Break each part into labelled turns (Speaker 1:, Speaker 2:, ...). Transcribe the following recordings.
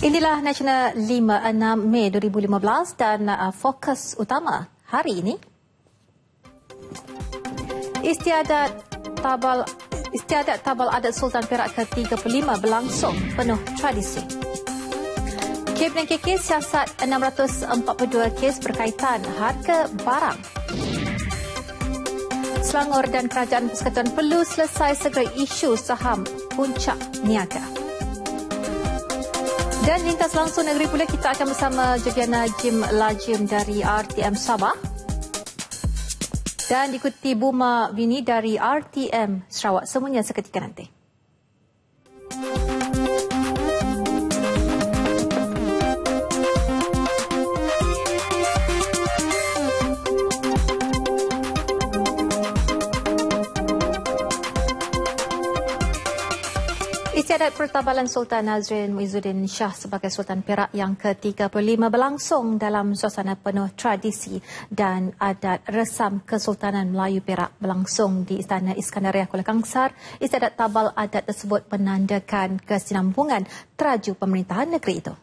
Speaker 1: Inilah Nasional 5-6 Mei 2015 dan fokus utama hari ini. Istiadat tabal adat Sultan Perak ke-35 berlangsung penuh tradisi. Kabinet KK siasat 642 kes berkaitan harga barang. Selangor dan Kerajaan Persekutuan perlu selesai segera isu saham puncak niaga. Dan lintas langsung negeri pula, kita akan bersama Jogiana Jim Lajim dari RTM Sabah dan diikuti Buma Vini dari RTM Sarawak. Semuanya seketika nanti. Istiadat Pertabalan Sultan Nazrin Muizzuddin Shah sebagai Sultan Perak yang ke-35 berlangsung dalam suasana penuh tradisi dan adat. Resam Kesultanan Melayu Perak berlangsung di Istana Iskandariah Kuala Kangsar. Istiadat tabal adat tersebut menandakan kesinambungan teraju pemerintahan negeri itu.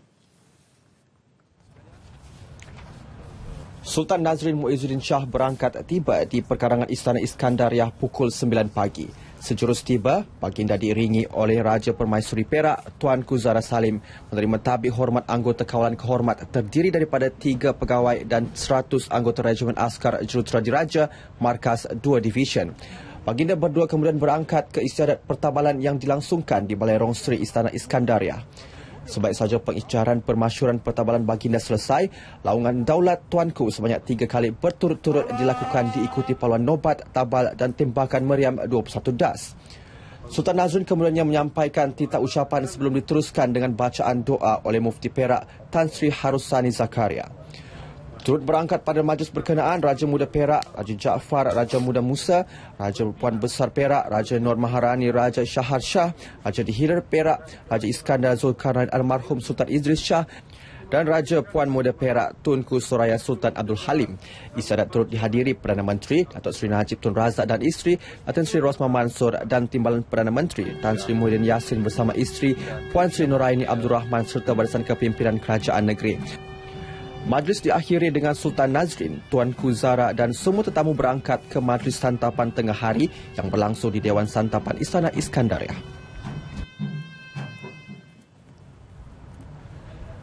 Speaker 2: Sultan Nazrin Muizzuddin Shah berangkat tiba di perkarangan Istana Iskandariah pukul 9 pagi. Sejurus tiba, baginda diiringi oleh Raja Permaisuri Perak, Tuanku Zahra Salim, menerima tabik hormat anggota kawalan kehormat terdiri daripada 3 pegawai dan 100 anggota Regimen Askar Juruterajiraja Markas 2 Division. Baginda berdua kemudian berangkat ke istiadat pertabalan yang dilangsungkan di Balai Rong Sri Istana Iskandariah. Sebaik saja pengisytiharan permasyuran pertabalan baginda selesai, laungan daulat Tuanku sebanyak 3 kali berturut-turut dilakukan diikuti paluan nobat, tabal dan tembakan meriam 21 das. Sultan Nazrin kemudiannya menyampaikan titah ucapan sebelum diteruskan dengan bacaan doa oleh Mufti Perak Tan Sri Harusani Zakaria. Turut berangkat pada majlis berkenaan Raja Muda Perak, Raja Jaafar, Raja Muda Musa, Raja Puan Besar Perak, Raja Nur Maharani, Raja Shahar Shah, Raja Dihilir Perak, Raja Iskandar Zulkarnain Almarhum Sultan Idris Shah dan Raja Puan Muda Perak Tunku Suraya Sultan Abdul Halim. Istiadat turut dihadiri Perdana Menteri Datuk Seri Najib Tun Razak dan isteri, Datin Sri Rosmah Mansur dan Timbalan Perdana Menteri Tan Sri Muhyiddin Yassin bersama isteri Puan Sri Nuraini Abdul Rahman serta Barisan Kepimpinan Kerajaan Negeri. Majlis diakhiri dengan Sultan Nazrin, Tuanku Zahra dan semua tetamu berangkat ke majlis santapan tengah hari yang berlangsung di Dewan Santapan Istana Iskandariah.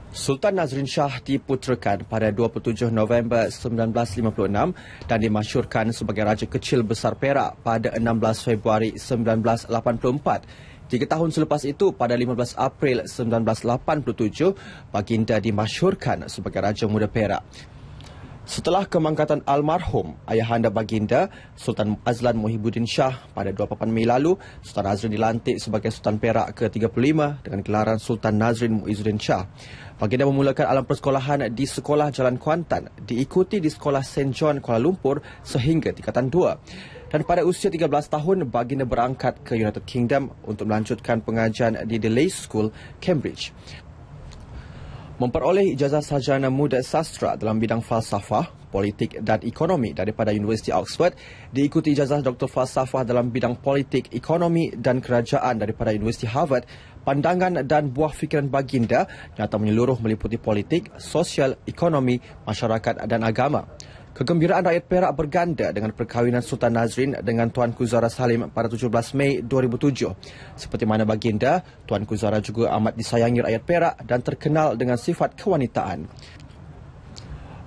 Speaker 2: Sultan Nazrin Shah diputrakan pada 27 November 1956 dan dimasyhurkan sebagai Raja Kecil Besar Perak pada 16 Februari 1984. 3 tahun selepas itu, pada 15 April 1987, baginda dimasyhurkan sebagai Raja Muda Perak. Setelah kemangkatan almarhum ayahanda baginda, Sultan Azlan Muhibbuddin Shah pada 28 Mei lalu, Sultan Nazrin dilantik sebagai Sultan Perak ke-35 dengan gelaran Sultan Nazrin Muizzuddin Shah. Baginda memulakan alam persekolahan di Sekolah Jalan Kuantan, diikuti di Sekolah St. John Kuala Lumpur sehingga tingkatan 2. Dan pada usia 13 tahun, baginda berangkat ke United Kingdom untuk melanjutkan pengajian di The Leys School, Cambridge. Memperoleh ijazah sarjana muda sastra dalam bidang falsafah, politik dan ekonomi daripada Universiti Oxford, diikuti ijazah Dr. Falsafah dalam bidang politik, ekonomi dan kerajaan daripada Universiti Harvard. Pandangan dan buah fikiran baginda nyata menyeluruh meliputi politik, sosial, ekonomi, masyarakat dan agama. Kegembiraan rakyat Perak berganda dengan perkahwinan Sultan Nazrin dengan Tuanku Zahra Salim pada 17 Mei 2007. Seperti mana baginda, Tuanku Zahra juga amat disayangi rakyat Perak dan terkenal dengan sifat kewanitaan.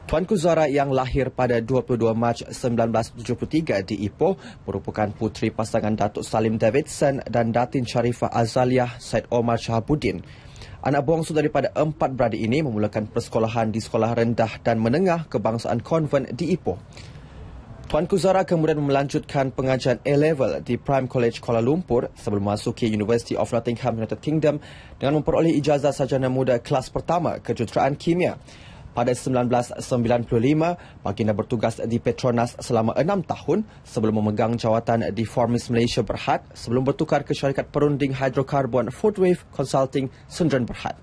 Speaker 2: Tuanku Zahra yang lahir pada 22 Mac 1973 di Ipoh merupakan puteri pasangan Datuk Salim Davidson dan Datin Sharifah Azaliah Said Omar Shahabuddin. Anak bongsu daripada 4 beradik ini memulakan persekolahan di sekolah rendah dan menengah kebangsaan konvent di Ipoh. Tuanku Zahra kemudian melanjutkan pengajian A-Level di Prime College Kuala Lumpur sebelum memasuki University of Nottingham, United Kingdom dengan memperoleh ijazah sarjana muda kelas pertama kejuruteraan kimia. Pada 1995, baginda bertugas di Petronas selama 6 tahun sebelum memegang jawatan di Formis Malaysia Berhad sebelum bertukar ke syarikat perunding hidrokarbon Foodwave Consulting Sdn Berhad.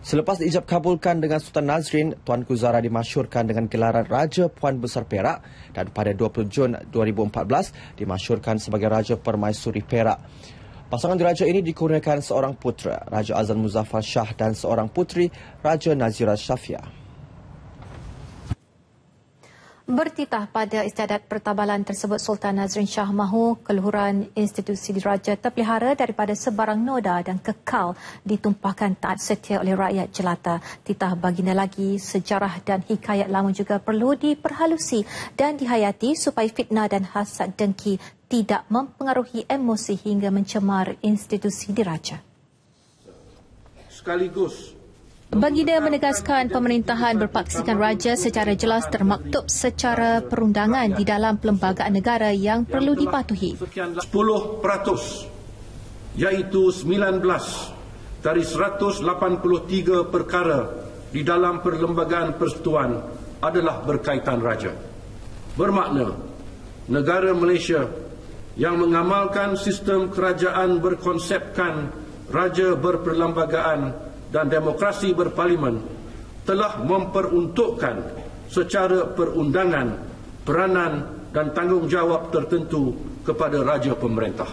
Speaker 2: Selepas diijab kabulkan dengan Sultan Nazrin, Tuanku Zahra dimasyhurkan dengan gelaran Raja Puan Besar Perak dan pada 20 Jun 2014 dimasyhurkan sebagai Raja Permaisuri Perak. Pasangan diraja ini dikurniakan seorang putera, Raja Azlan Muzaffar Shah, dan seorang puteri, Raja Nazira Shafiah.
Speaker 1: Bertitah pada istiadat pertabalan tersebut, Sultan Nazrin Shah mahu keluhuran institusi diraja terpelihara daripada sebarang noda dan kekal ditumpahkan taat setia oleh rakyat jelata. Titah baginda lagi, sejarah dan hikayat lama juga perlu diperhalusi dan dihayati supaya fitnah dan hasad dengki tidak mempengaruhi emosi hingga mencemar institusi diraja.
Speaker 3: Sekaligus,
Speaker 1: baginda menegaskan pemerintahan berpaksikan raja secara jelas termaktub secara perundangan di dalam perlembagaan negara yang perlu dipatuhi.
Speaker 3: 10%, iaitu 19 dari 183 perkara di dalam perlembagaan persekutuan adalah berkaitan raja. Bermakna, negara Malaysia yang mengamalkan sistem kerajaan berkonsepkan raja berperlembagaan dan demokrasi berparlimen telah memperuntukkan secara perundangan peranan dan tanggungjawab tertentu kepada raja pemerintah.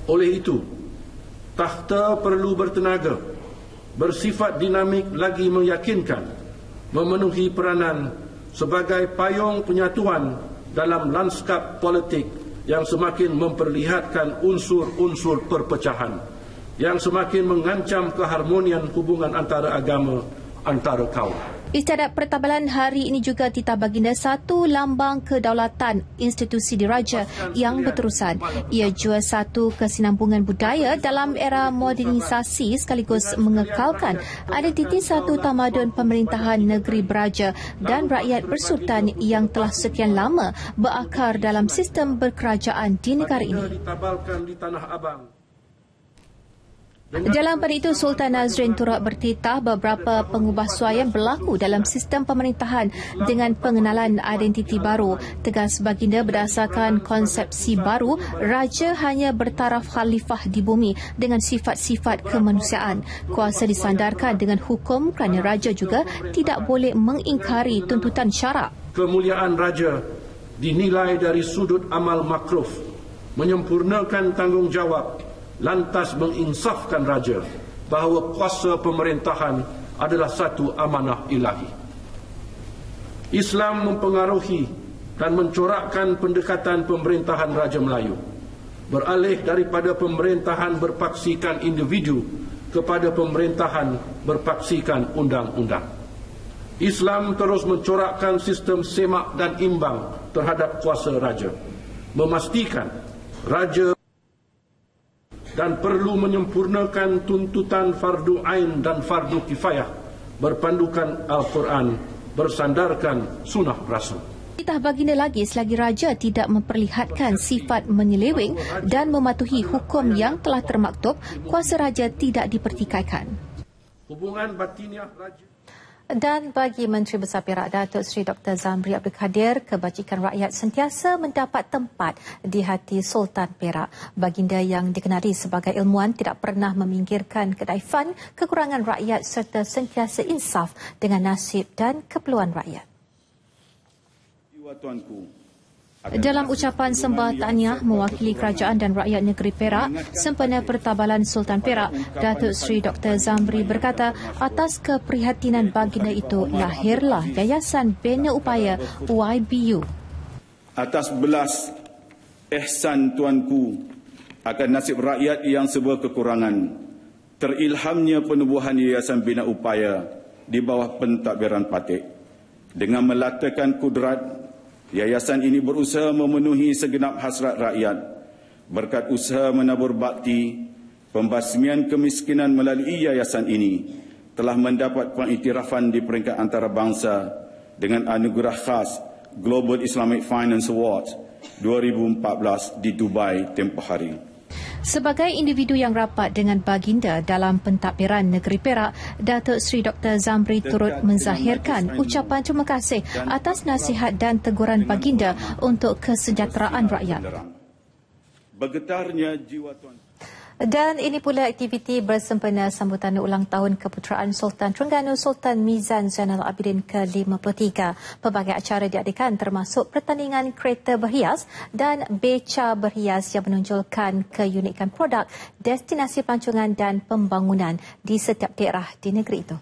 Speaker 3: Oleh itu, takhta perlu bertenaga, bersifat dinamik lagi meyakinkan, memenuhi peranan sebagai payung penyatuan dalam lanskap politik yang semakin memperlihatkan unsur-unsur perpecahan, yang semakin mengancam keharmonian hubungan antara agama, antara kaum.
Speaker 1: Istiadat pertabalan hari ini juga titah baginda satu lambang kedaulatan institusi diraja yang berterusan. Ia jua satu kesinambungan budaya dalam era modernisasi sekaligus mengekalkan identiti satu tamadun pemerintahan negeri beraja dan rakyat bersultan yang telah sekian lama berakar dalam sistem berkerajaan di negara ini.
Speaker 3: Ditabalkan di Tanah Abang.
Speaker 1: Dalam pada itu, Sultan Nazrin turut bertitah beberapa pengubahsuaian berlaku dalam sistem pemerintahan dengan pengenalan identiti baru. Tegas baginda berdasarkan konsepsi baru, raja hanya bertaraf khalifah di bumi dengan sifat-sifat kemanusiaan. Kuasa disandarkan dengan hukum kerana raja juga tidak boleh mengingkari tuntutan syarak.
Speaker 3: Kemuliaan raja dinilai dari sudut amal makruf, menyempurnakan tanggungjawab, lantas menginsafkan raja bahawa kuasa pemerintahan adalah satu amanah ilahi. Islam mempengaruhi dan mencorakkan pendekatan pemerintahan Raja Melayu, beralih daripada pemerintahan berpaksikan individu kepada pemerintahan berpaksikan undang-undang. Islam terus mencorakkan sistem semak dan imbang terhadap kuasa raja, memastikan raja dan perlu menyempurnakan tuntutan fardu ain dan fardu kifayah berpandukan Al-Quran, bersandarkan sunnah Rasul.
Speaker 1: Titah baginda lagi, selagi raja tidak memperlihatkan sifat menyeleweng dan mematuhi hukum yang telah termaktub, kuasa raja tidak dipertikaikan.
Speaker 3: Hubungan batiniah raja.
Speaker 1: Dan bagi Menteri Besar Perak Datuk Seri Dr. Zamri Abdul Kadir, kebajikan rakyat sentiasa mendapat tempat di hati Sultan Perak. Baginda yang dikenali sebagai ilmuwan tidak pernah meminggirkan kedaifan, kekurangan rakyat serta sentiasa insaf dengan nasib dan keperluan rakyat. Dalam ucapan sembah tahniah mewakili kerajaan dan rakyat negeri Perak, sempena pertabalan Sultan Perak, Datuk Seri Dr. Zamri berkata, atas keprihatinan baginda itu lahirlah Yayasan Bina Upaya YBU.
Speaker 4: Atas belas ihsan tuanku akan nasib rakyat yang serba kekurangan, terilhamnya penubuhan Yayasan Bina Upaya di bawah pentadbiran Patik. Dengan melatakan kudrat, yayasan ini berusaha memenuhi segenap hasrat rakyat. Berkat usaha menabur bakti, pembasmian kemiskinan melalui yayasan ini telah mendapat pengiktirafan di peringkat antarabangsa dengan anugerah khas Global Islamic Finance Award 2014 di Dubai tempoh hari.
Speaker 1: Sebagai individu yang rapat dengan baginda dalam pentadbiran negeri Perak, Datuk Seri Dr. Zamri turut menzahirkan ucapan terima kasih atas nasihat dan teguran baginda untuk kesejahteraan rakyat.
Speaker 4: Bergetarnya jiwa tuan.
Speaker 1: Dan ini pula aktiviti bersempena sambutan ulang tahun Keputeraan Sultan Terengganu Sultan Mizan Zainal Abidin ke-53. Pelbagai acara diadakan termasuk pertandingan kereta berhias dan beca berhias yang menonjolkan keunikan produk, destinasi pelancongan dan pembangunan di setiap daerah di negeri itu.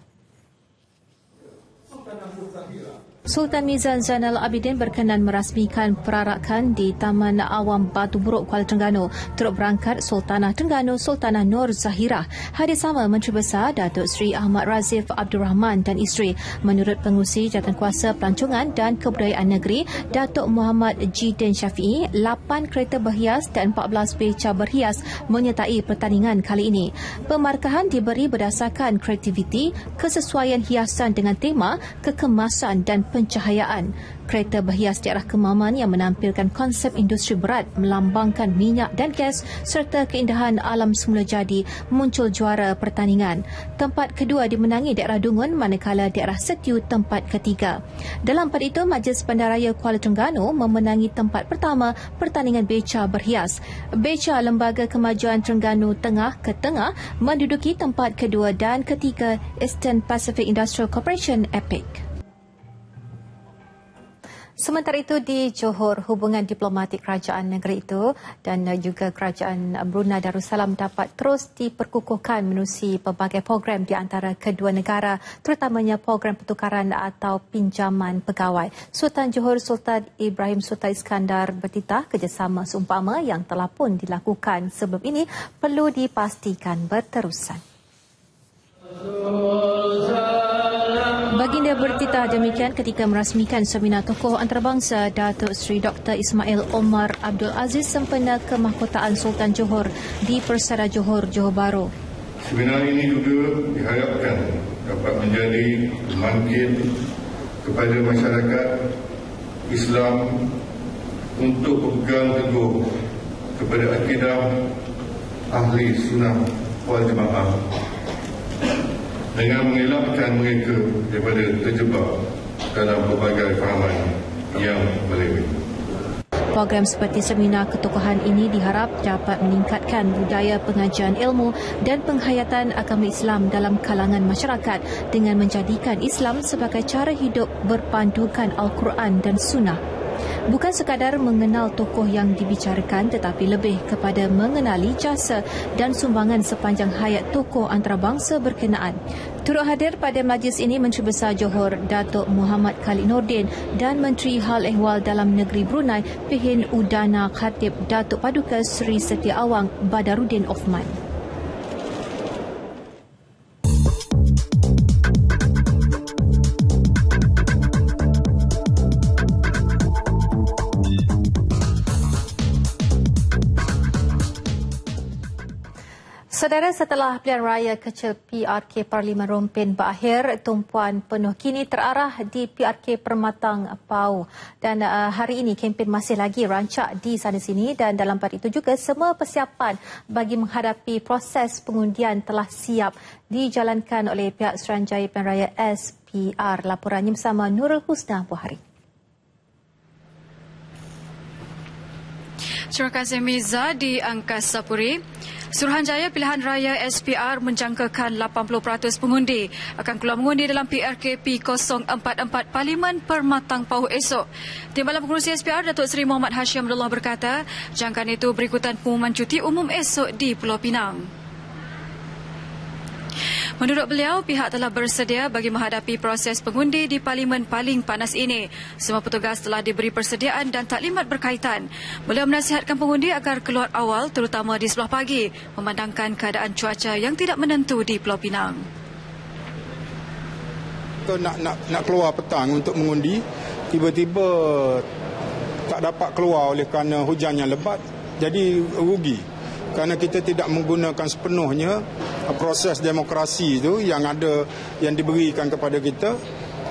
Speaker 1: Sultan Mizan Zainal Abidin berkenan merasmikan perarakan di Taman Awam Batu Buruk, Kuala Terengganu. Turut berangkat Sultanah Terengganu Sultanah Nur Zahirah. Hadir sama Menteri Besar Datuk Seri Ahmad Razif Abdul Rahman dan isteri. Menurut Pengerusi Jawatankuasa Pelancongan dan Kebudayaan Negeri Datuk Muhammad Jidin Syafiee, 8 kereta berhias dan 14 beca berhias menyertai pertandingan kali ini. Pemarkahan diberi berdasarkan kreativiti, kesesuaian hiasan dengan tema, kekemasan dan pencahayaan. Kereta berhias daerah Kemaman yang menampilkan konsep industri berat melambangkan minyak dan gas serta keindahan alam semula jadi muncul juara pertandingan. Tempat kedua dimenangi daerah Dungun manakala daerah Setiu tempat ketiga. Dalam pada itu, Majlis Bandaraya Kuala Terengganu memenangi tempat pertama pertandingan beca berhias. Beca Lembaga Kemajuan Terengganu Tengah ke Tengah menduduki tempat kedua dan ketiga Eastern Pacific Industrial Corporation EPIC. Sementara itu di Johor, hubungan diplomatik kerajaan negeri itu dan juga kerajaan Brunei Darussalam dapat terus diperkukuhkan menerusi pelbagai program di antara kedua negara, terutamanya program pertukaran atau pinjaman pegawai. Sultan Johor Sultan Ibrahim Sultan Iskandar bertitah kerjasama seumpama yang telah pun dilakukan sebelum ini perlu dipastikan berterusan. Baginda bertitah demikian ketika merasmikan seminar tokoh antarabangsa Datuk Seri Dr. Ismail Omar Abdul Aziz sempena kemahkotaan Sultan Johor di Persada Johor, Johor Bahru.
Speaker 5: Seminar ini juga diharapkan dapat menjadi pembangkit kepada masyarakat Islam untuk berpegang teguh kepada akidah ahli sunnah wal jamaah dengan mengelakkan mereka daripada terjebak dalam pelbagai fahaman yang melewat.
Speaker 1: Program seperti seminar ketokohan ini diharap dapat meningkatkan budaya pengajian ilmu dan penghayatan agama Islam dalam kalangan masyarakat dengan menjadikan Islam sebagai cara hidup berpandukan Al-Quran dan Sunnah. Bukan sekadar mengenal tokoh yang dibicarakan tetapi lebih kepada mengenali jasa dan sumbangan sepanjang hayat tokoh antarabangsa berkenaan. Turut hadir pada majlis ini Menteri Besar Johor Datuk Muhammad Khalid Nordin dan Menteri Hal Ehwal Dalam Negeri Brunei Pihin Udana Khatib Datuk Paduka Seri Setia Awang Badaruddin Othman. Saudara, setelah pilihan raya kecil PRK Parlimen Rompin berakhir, tumpuan penuh kini terarah di PRK Permatang Pau. Dan hari ini kempen masih lagi rancak di sana-sini dan dalam pada itu juga semua persiapan bagi menghadapi proses pengundian telah siap dijalankan oleh pihak Suruhanjaya Pilihan Raya SPR. Laporannya bersama Nurul Husna Buhari.
Speaker 6: Terima kasih Miza di Angkasa Puri. Suruhanjaya Pilihan Raya SPR menjangkakan 80% pengundi akan keluar mengundi dalam PRK P044 Parlimen Permatang Pauh esok. Timbalan Pengerusi SPR Datuk Seri Muhammad Hashim Abdullah berkata, jangkaan itu berikutan pengumuman cuti umum esok di Pulau Pinang. Menurut beliau, pihak telah bersedia bagi menghadapi proses pengundi di parlimen paling panas ini. Semua petugas telah diberi persediaan dan taklimat berkaitan. Beliau menasihatkan pengundi agar keluar awal terutama di sebelah pagi memandangkan keadaan cuaca yang tidak menentu di Pulau Pinang.
Speaker 7: Nak keluar petang untuk mengundi, tiba-tiba tak dapat keluar oleh kerana hujan yang lebat, jadi rugi. Kerana kita tidak menggunakan sepenuhnya proses demokrasi itu yang diberikan kepada kita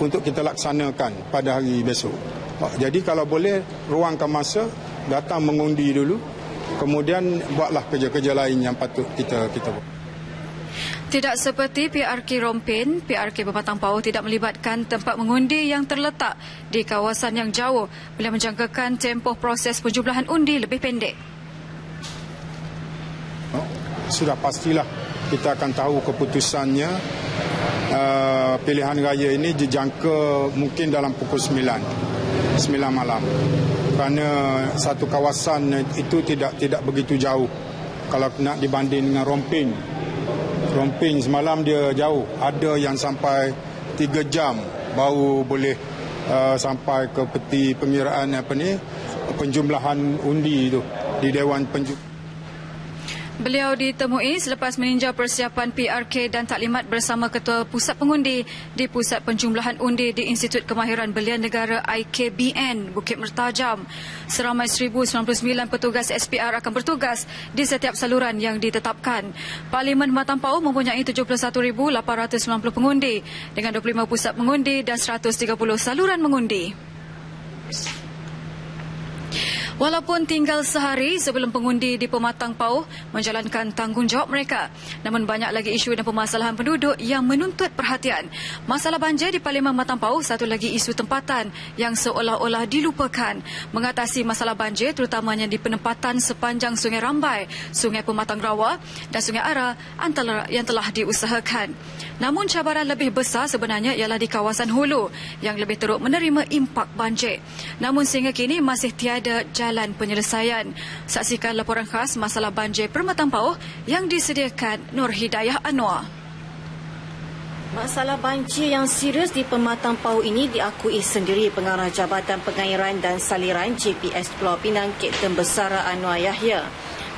Speaker 7: untuk kita laksanakan pada hari besok. Jadi kalau boleh ruangkan masa, datang mengundi dulu, kemudian buatlah kerja-kerja lain yang patut kita buat.
Speaker 6: Tidak seperti PRK Rompin, PRK Permatang Pauh tidak melibatkan tempat mengundi yang terletak di kawasan yang jauh. Beliau menjangkakan tempoh proses penjumlahan undi lebih pendek.
Speaker 7: sudah pastilah kita akan tahu keputusannya. Pilihan raya ini dijangka mungkin dalam pukul 9 malam. Kerana satu kawasan itu tidak begitu jauh kalau nak dibanding dengan Romping. Romping semalam dia jauh. Ada yang sampai 3 jam baru boleh sampai ke peti pengiraan penjumlahan undi itu di Dewan Penjumlahan.
Speaker 6: Beliau ditemui selepas meninjau persiapan PRK dan taklimat bersama Ketua Pusat Pengundi di Pusat Penjumlahan Undi di Institut Kemahiran Belian Negara IKBN Bukit Mertajam. Seramai 1,099 petugas SPR akan bertugas di setiap saluran yang ditetapkan. Parlimen Matampau mempunyai 71,890 pengundi dengan 25 pusat pengundi dan 130 saluran mengundi. Walaupun tinggal sehari sebelum pengundi di Pematang Pauh menjalankan tanggungjawab mereka, namun banyak lagi isu dan permasalahan penduduk yang menuntut perhatian. Masalah banjir di Parlimen Matang Pauh satu lagi isu tempatan yang seolah-olah dilupakan. Mengatasi masalah banjir terutamanya di penempatan sepanjang Sungai Rambai, Sungai Pematang Rawa dan Sungai Ara antara yang telah diusahakan. Namun cabaran lebih besar sebenarnya ialah di kawasan hulu yang lebih teruk menerima impak banjir. Namun sehingga kini masih tiada jalan penyelesaian. Saksikan laporan khas masalah banjir Pematang Pauh yang disediakan Nur Hidayah Anwar.
Speaker 8: Masalah banjir yang serius di Pematang Pauh ini diakui sendiri Pengarah Jabatan Pengairan dan Saliran JPS Pulau Pinang Kapten Besara Anwar Yahya.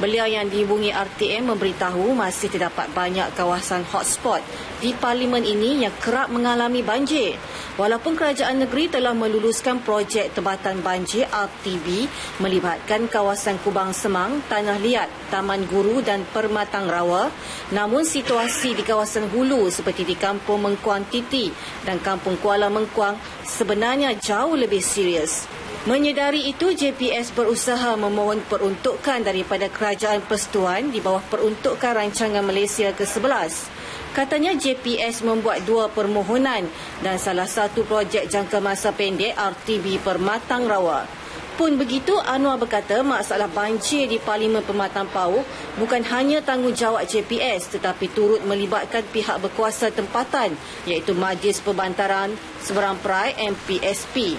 Speaker 8: Beliau yang dihubungi RTM memberitahu masih terdapat banyak kawasan hotspot di parlimen ini yang kerap mengalami banjir. Walaupun kerajaan negeri telah meluluskan projek Tebatan Banjir RTB melibatkan kawasan Kubang Semang, Tanah Liat, Taman Guru dan Permatang Rawa, namun situasi di kawasan hulu seperti di Kampung Mengkuang Titi dan Kampung Kuala Mengkuang sebenarnya jauh lebih serius. Menyedari itu, JPS berusaha memohon peruntukan daripada Kerajaan Persekutuan di bawah peruntukan Rancangan Malaysia ke-11. Katanya JPS membuat 2 permohonan dan salah satu projek jangka masa pendek RTB Permatang Rawa. Pun begitu, Anwar berkata masalah banjir di Parlimen Pematang Pauh bukan hanya tanggungjawab JPS tetapi turut melibatkan pihak berkuasa tempatan iaitu Majlis Perbantaran Seberang Perai MPSP.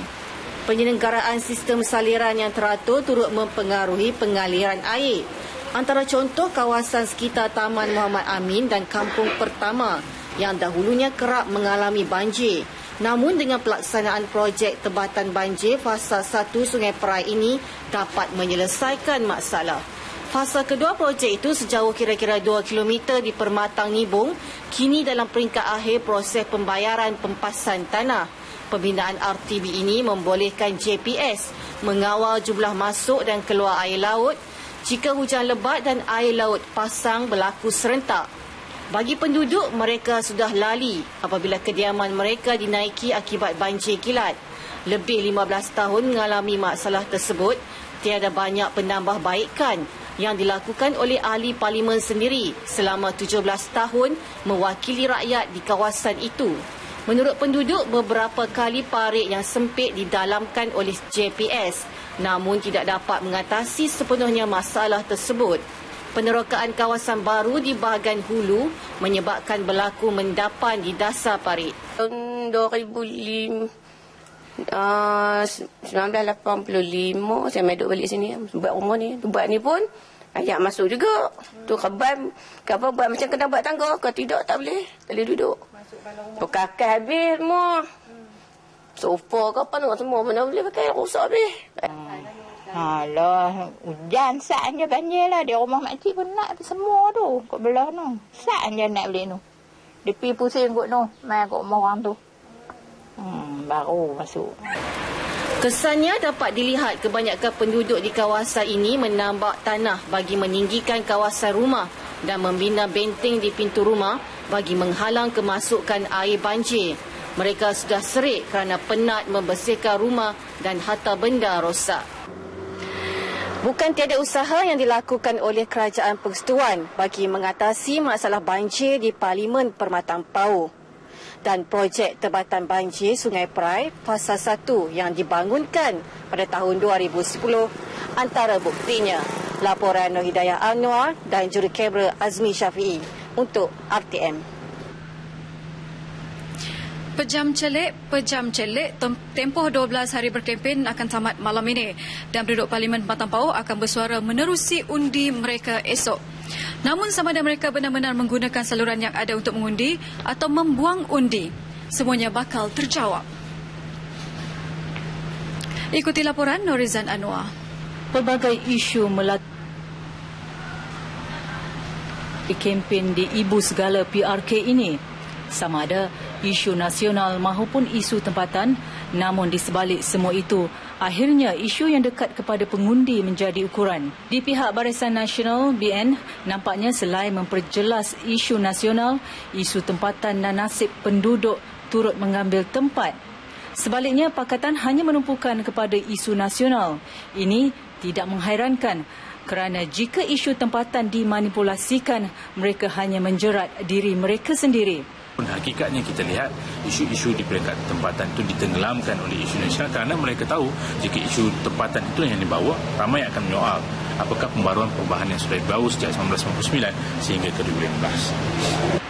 Speaker 8: Penyelenggaraan sistem saliran yang teratur turut mempengaruhi pengaliran air. Antara contoh kawasan sekitar Taman Muhammad Amin dan Kampung Pertama yang dahulunya kerap mengalami banjir. Namun dengan pelaksanaan projek Tebatan Banjir Fasa 1 Sungai Perai ini dapat menyelesaikan masalah. Fasa kedua projek itu sejauh kira-kira 2 km di Permatang Nibung kini dalam peringkat akhir proses pembayaran pempasan tanah. Pembinaan RTB ini membolehkan JPS mengawal jumlah masuk dan keluar air laut jika hujan lebat dan air laut pasang berlaku serentak. Bagi penduduk, mereka sudah lali apabila kediaman mereka dinaiki akibat banjir kilat. Lebih 15 tahun mengalami masalah tersebut, tiada banyak penambahbaikan yang dilakukan oleh ahli parlimen sendiri selama 17 tahun mewakili rakyat di kawasan itu. Menurut penduduk, beberapa kali parit yang sempit didalamkan oleh JPS namun tidak dapat mengatasi sepenuhnya masalah tersebut. Penerokaan kawasan baru di bahagian hulu menyebabkan berlaku mendapan di dasar parit.
Speaker 9: Tahun 1985 saya duduk balik sini buat rumah ni. Buat ni pun ayat masuk juga. Tu khabar buat macam kena buat tangga. Kalau tidak tak boleh duduk. Pekakai habis semua. Sofa ke apa semua mana boleh pakai, rosak habis.
Speaker 10: Alah, hujan saatnya banjir lah. Di rumah makcik pun nak semua tu. Kat belah tu. Saatnya nak beli tu. Dia pergi pusing kot tu. Main kat rumah orang tu. Baru masuk.
Speaker 8: Kesannya dapat dilihat kebanyakan penduduk di kawasan ini menambak tanah bagi meninggikan kawasan rumah dan membina benteng di pintu rumah bagi menghalang kemasukan air banjir. Mereka sudah serik kerana penat membersihkan rumah dan harta benda rosak. Bukan tiada usaha yang dilakukan oleh Kerajaan Persekutuan bagi mengatasi masalah banjir di Parlimen Permatang Pauh. Dan projek Tebatan Banjir Sungai Perai Fasa 1 yang dibangunkan pada tahun 2010 antara buktinya. Laporan Nur Hidayah Anwar dan jurukamera Azmi Syafi'i untuk RTM.
Speaker 6: Pejam celik, tempoh 12 hari berkempen akan tamat malam ini dan penduduk Parlimen Pematang Pauh akan bersuara menerusi undi mereka esok. Namun sama ada mereka benar-benar menggunakan saluran yang ada untuk mengundi atau membuang undi, semuanya bakal terjawab. Ikuti laporan Norizan Anwar.
Speaker 11: Pelbagai isu melatih kempen di Ibu Segala PRK ini, sama ada isu nasional maupun isu tempatan. Namun di sebalik semua itu, akhirnya isu yang dekat kepada pengundi menjadi ukuran. Di pihak Barisan Nasional BN, nampaknya selain memperjelas isu nasional, isu tempatan dan nasib penduduk turut mengambil tempat. Sebaliknya, Pakatan hanya menumpukan kepada isu nasional. Ini tidak mengherankan kerana jika isu tempatan dimanipulasikan, mereka hanya menjerat diri mereka sendiri.
Speaker 12: Hakikatnya kita lihat isu-isu di peringkat tempatan itu ditenggelamkan oleh isu nasional kerana mereka tahu jika isu tempatan itu yang dibawa, ramai akan menyoal apakah pembaruan perubahan yang sudah dibawa sejak 1999 sehingga ke 2015.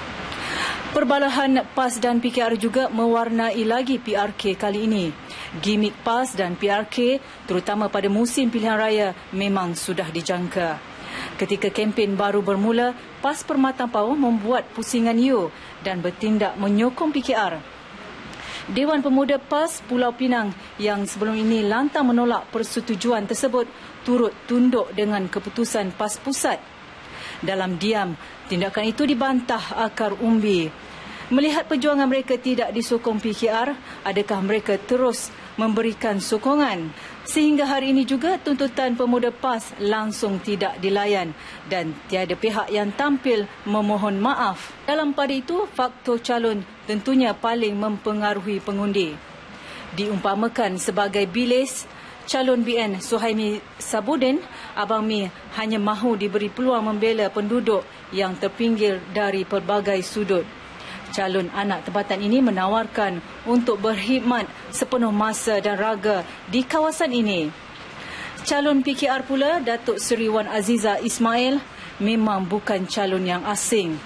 Speaker 11: Perbalahan PAS dan PKR juga mewarnai lagi PRK kali ini. Gimik PAS dan PRK terutama pada musim pilihan raya memang sudah dijangka. Ketika kempen baru bermula, PAS Permatang Pauh membuat pusingan you dan bertindak menyokong PKR. Dewan Pemuda PAS Pulau Pinang yang sebelum ini lantang menolak persetujuan tersebut turut tunduk dengan keputusan PAS Pusat. Dalam diam, tindakan itu dibantah akar umbi. Melihat perjuangan mereka tidak disokong PKR, adakah mereka terus memberikan sokongan? Sehingga hari ini juga tuntutan pemuda PAS langsung tidak dilayan dan tiada pihak yang tampil memohon maaf. Dalam pada itu, faktor calon tentunya paling mempengaruhi pengundi. Diumpamakan sebagai bilis, calon BN Suhaimi Sabudin, Abang Mi hanya mahu diberi peluang membela penduduk yang terpinggir dari pelbagai sudut. Calon anak tempatan ini menawarkan untuk berkhidmat sepenuh masa dan raga di kawasan ini. Calon PKR pula, Datuk Seri Wan Aziza Ismail, memang bukan calon yang asing.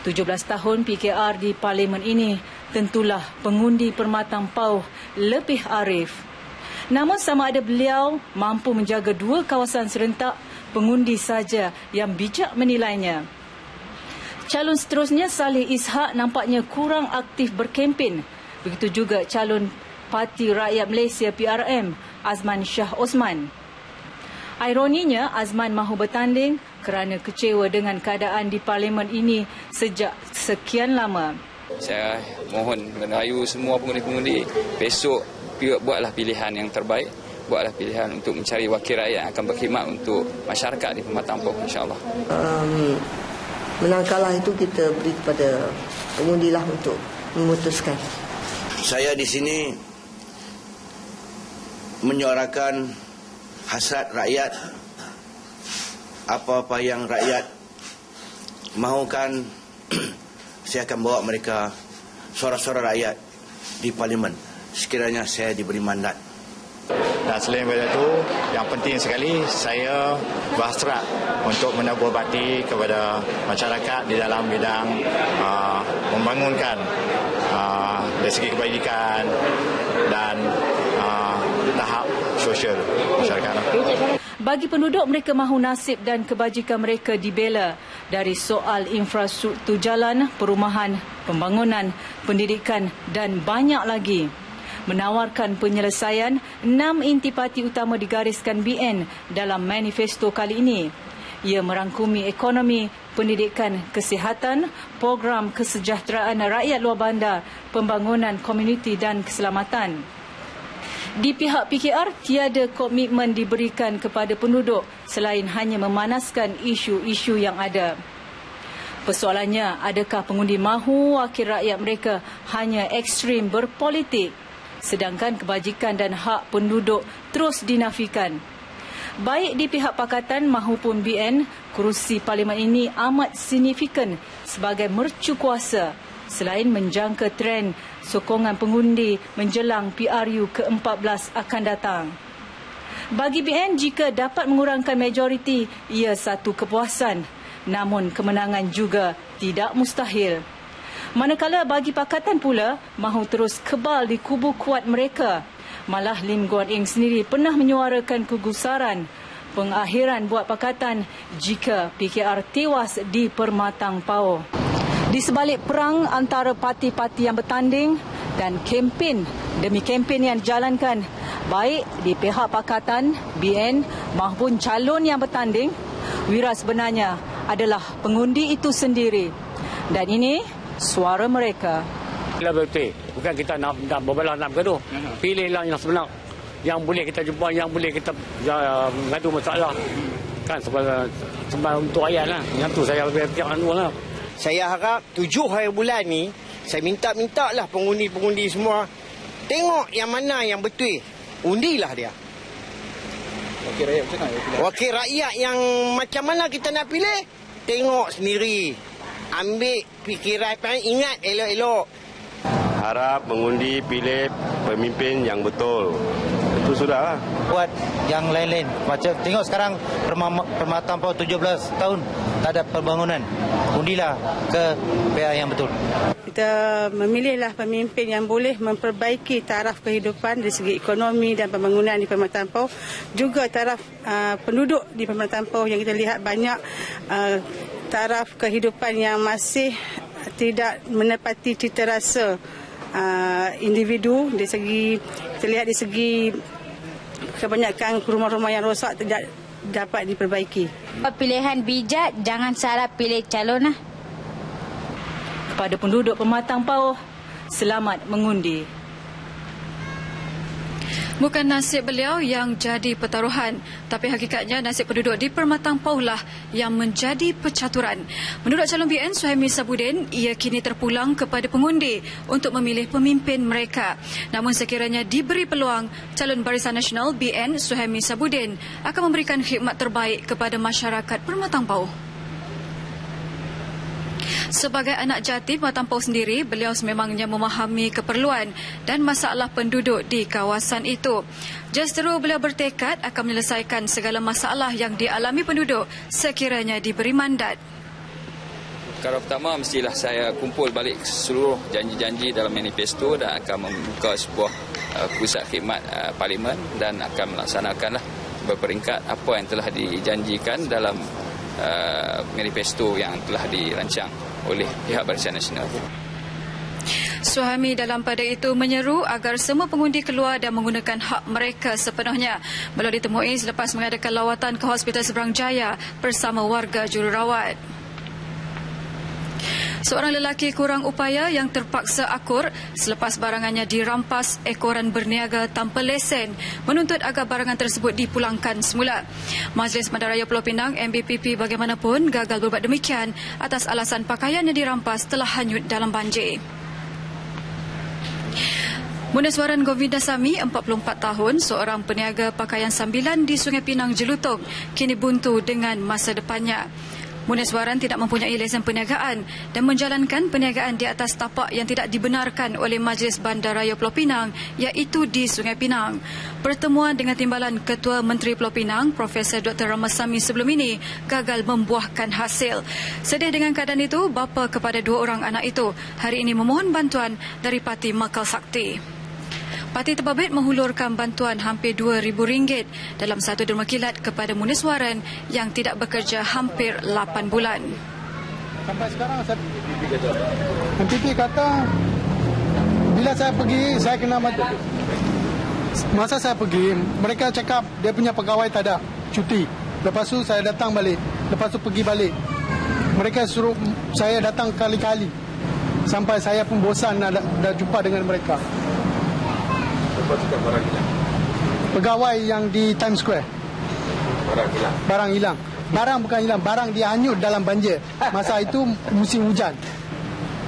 Speaker 11: 17 tahun PKR di Parlimen ini, tentulah pengundi Permatang Pauh lebih arif. Namun sama ada beliau mampu menjaga dua kawasan serentak, pengundi saja yang bijak menilainya. Calon seterusnya, Saleh Ishak, nampaknya kurang aktif berkempen. Begitu juga calon Parti Rakyat Malaysia PRM, Azman Shah Osman. Ironinya, Azman mahu bertanding kerana kecewa dengan keadaan di Parlimen ini sejak sekian lama.
Speaker 13: Saya mohon merayu semua pengundi-pengundi, besok buatlah pilihan yang terbaik. Buatlah pilihan untuk mencari wakil rakyat yang akan berkhidmat untuk masyarakat di Pematang Pauh, insyaAllah.
Speaker 14: Menang kalah itu kita beri kepada pengundilah untuk memutuskan.
Speaker 15: Saya di sini menyuarakan hasrat rakyat. Apa-apa yang rakyat mahukan, saya akan bawa mereka, suara-suara rakyat di Parlimen sekiranya saya diberi mandat.
Speaker 16: Dan selain daripada itu, yang penting sekali saya berhasrat untuk menabur bakti kepada masyarakat di dalam bidang membangunkan dari segi kebajikan dan tahap sosial masyarakat.
Speaker 11: Bagi penduduk, mereka mahu nasib dan kebajikan mereka dibela dari soal infrastruktur jalan, perumahan, pembangunan, pendidikan dan banyak lagi. Menawarkan penyelesaian 6 intipati utama digariskan BN dalam manifesto kali ini. Ia merangkumi ekonomi, pendidikan, kesihatan, program kesejahteraan rakyat luar bandar, pembangunan komuniti dan keselamatan. Di pihak PKR, tiada komitmen diberikan kepada penduduk selain hanya memanaskan isu-isu yang ada. Persoalannya, adakah pengundi mahu wakil rakyat mereka hanya ekstrim berpolitik, sedangkan kebajikan dan hak penduduk terus dinafikan? Baik di pihak Pakatan maupun BN, kerusi Parlimen ini amat signifikan sebagai mercu kuasa selain menjangka trend sokongan pengundi menjelang PRU ke-14 akan datang. Bagi BN, jika dapat mengurangkan majoriti, ia satu kepuasan. Namun kemenangan juga tidak mustahil. Manakala bagi Pakatan pula, mahu terus kebal di kubu kuat mereka. Malah Lim Guan Eng sendiri pernah menyuarakan kegusaran pengakhiran buat Pakatan jika PKR tewas di Permatang Pao. Di sebalik perang antara parti-parti yang bertanding dan kempen demi kempen yang dijalankan, baik di pihak Pakatan, BN maupun calon yang bertanding, wira sebenarnya adalah pengundi itu sendiri. Dan ini suara mereka.
Speaker 17: Betul, bukan kita nak berbelah nak bergaduh. Pilihlah yang sebenar, yang boleh kita jumpa, yang boleh kita ngadu masalah. Kan sebab untuk rakyat lah. Yang tu saya lebih lah.
Speaker 18: Saya harap 7 hari bulan ni, saya minta lah pengundi-pengundi semua, tengok yang mana yang betul, undilah dia.
Speaker 2: Wakil rakyat macam mana?
Speaker 18: Wakil rakyat yang macam mana kita nak pilih, tengok sendiri. Ambil fikiran, ingat elok-elok.
Speaker 19: Harap mengundi pilih pemimpin yang betul. Itu sudah lah.
Speaker 20: Buat yang lain-lain. Macam tengok sekarang Permatang Pao 17 tahun tak ada pembangunan. Undilah ke pihak yang betul.
Speaker 21: Kita memilihlah pemimpin yang boleh memperbaiki taraf kehidupan dari segi ekonomi dan pembangunan di Permatang Pao. Juga taraf penduduk di Permatang Pao yang kita lihat banyak taraf kehidupan yang masih tidak menepati cita rasa individu. Dari segi kita lihat dari segi kebanyakan rumah-rumah yang rosak tidak dapat diperbaiki.
Speaker 10: Pilihan bijak, jangan salah pilih calon lah.
Speaker 11: Kepada penduduk Permatang Pao, selamat mengundi.
Speaker 6: Bukan nasib beliau yang jadi pertaruhan, tapi hakikatnya nasib penduduk di Permatang Pao lah yang menjadi percaturan. Menurut calon BN Suhaimi Sabudin, ia kini terpulang kepada pengundi untuk memilih pemimpin mereka. Namun sekiranya diberi peluang, calon Barisan Nasional BN Suhaimi Sabudin akan memberikan khidmat terbaik kepada masyarakat Permatang Pao. Sebagai anak jati Permatang Pao sendiri, beliau sememangnya memahami keperluan dan masalah penduduk di kawasan itu. Justeru beliau bertekad akan menyelesaikan segala masalah yang dialami penduduk sekiranya diberi mandat.
Speaker 13: Perkara pertama, mestilah saya kumpul balik seluruh janji-janji dalam manifesto dan akan membuka sebuah pusat khidmat parlimen dan akan melaksanakanlah berperingkat apa yang telah dijanjikan dalam manifesto yang telah dirancang oleh pihak Barisan Nasional.
Speaker 6: Suhaimi dalam pada itu menyeru agar semua pengundi keluar dan menggunakan hak mereka sepenuhnya. Beliau ditemui selepas mengadakan lawatan ke Hospital Seberang Jaya bersama warga jururawat. Seorang lelaki kurang upaya yang terpaksa akur selepas barangannya dirampas ekoran berniaga tanpa lesen menuntut agar barangan tersebut dipulangkan semula. Majlis Bandaraya Pulau Pinang MBPP bagaimanapun gagal berbuat demikian atas alasan pakaian yang dirampas telah hanyut dalam banjir. Muniswaran Govindasamy, 44 tahun, seorang peniaga pakaian sambilan di Sungai Pinang, Jelutong, kini buntu dengan masa depannya. Muniswaran tidak mempunyai lesen perniagaan dan menjalankan perniagaan di atas tapak yang tidak dibenarkan oleh Majlis Bandaraya Pulau Pinang, iaitu di Sungai Pinang. Pertemuan dengan timbalan Ketua Menteri Pulau Pinang, Profesor Dr. Ramasamy sebelum ini gagal membuahkan hasil. Sedih dengan keadaan itu, bapa kepada 2 orang anak itu hari ini memohon bantuan dari Parti Makal Sakti. Parti Terbabit menghulurkan bantuan hampir RM2,000 dalam satu derma kilat kepada muniswaran yang tidak bekerja hampir 8 bulan.
Speaker 7: Sampai sekarang MPP kata bila saya pergi, saya kena masa saya pergi, mereka cakap dia punya pegawai tak ada, cuti. Lepas tu saya datang balik, lepas tu pergi balik. Mereka suruh saya datang kali-kali sampai saya pun bosan dah jumpa dengan mereka. Pegawai yang di Times Square. Barang hilang. Barang bukan hilang, barang dia hanyut dalam banjir. Masa itu musim hujan.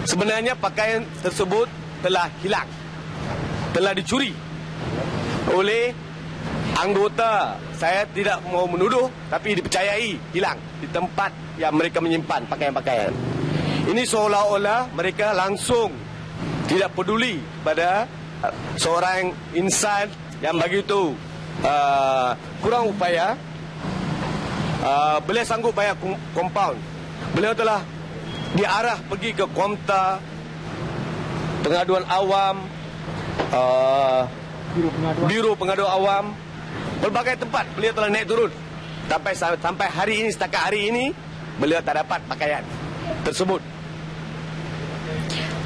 Speaker 22: Sebenarnya pakaian tersebut telah hilang. Telah dicuri oleh anggota. Saya tidak mau menuduh, tapi dipercayai hilang di tempat yang mereka menyimpan pakaian-pakaian. Ini seolah-olah mereka langsung tidak peduli pada seorang insan yang begitu kurang upaya, beliau sanggup bayar kompaun. Beliau telah diarah pergi ke Komta, pengaduan awam, Biro Pengaduan Awam, pelbagai tempat beliau telah naik turun. Sampai hari ini, setakat hari ini, beliau tak dapat pakaian tersebut.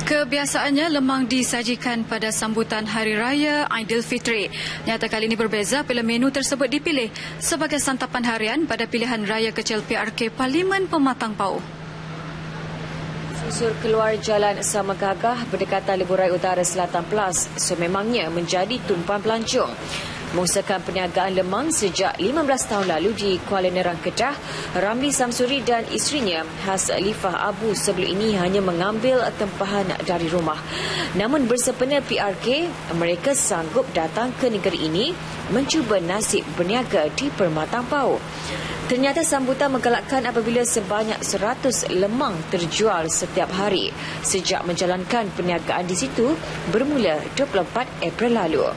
Speaker 6: Kebiasaannya lemang disajikan pada sambutan Hari Raya Aidilfitri. Nyata kali ini berbeza bila menu tersebut dipilih sebagai santapan harian pada pilihan raya kecil PRK Parlimen Pematang Pauh.
Speaker 3: Susur keluar Jalan Sama Gagah berdekatan Lebuh Raya Utara Selatan Plus sememangnya menjadi tumpuan pelancong. Mengusahakan perniagaan lemang sejak 15 tahun lalu di Kuala Nerang, Kedah, Ramli Samsuri dan isterinya Has Lifah Abu sebelum ini hanya mengambil tempahan dari rumah. Namun bersempena PRK, mereka sanggup datang ke negeri ini mencuba nasib berniaga di Permatang Pauh. Ternyata sambutan menggalakkan apabila sebanyak 100 lemang terjual setiap hari sejak menjalankan perniagaan di situ bermula 24 April lalu.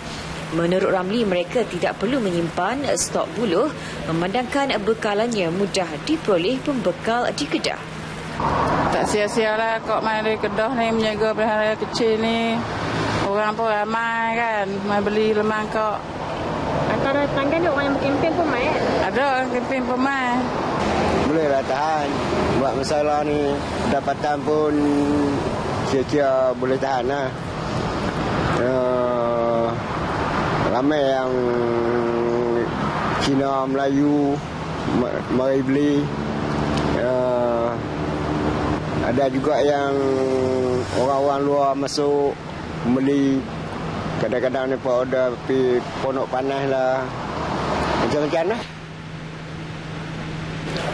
Speaker 3: Menurut Ramli, mereka tidak perlu menyimpan stok buluh memandangkan bekalannya mudah diperoleh pembekal di Kedah.
Speaker 4: Tak sia-sialah kok main dari Kedah ni menjaga pilihan raya kecil ni. Orang pun ramai kan, mai beli lemang kok.
Speaker 23: Antara tangga ada orang yang berkempen pun mai kan?
Speaker 4: Ada orang kempen pun mai.
Speaker 24: Bolehlah tahan. Buat masalah ni, pendapatan pun sia-sia boleh tahan lah. Ramai yang Cina, Melayu mari beli. Ada juga yang orang-orang luar masuk beli. Kadang-kadang mereka order pergi Ponok Panas lah. Macam-macam lah.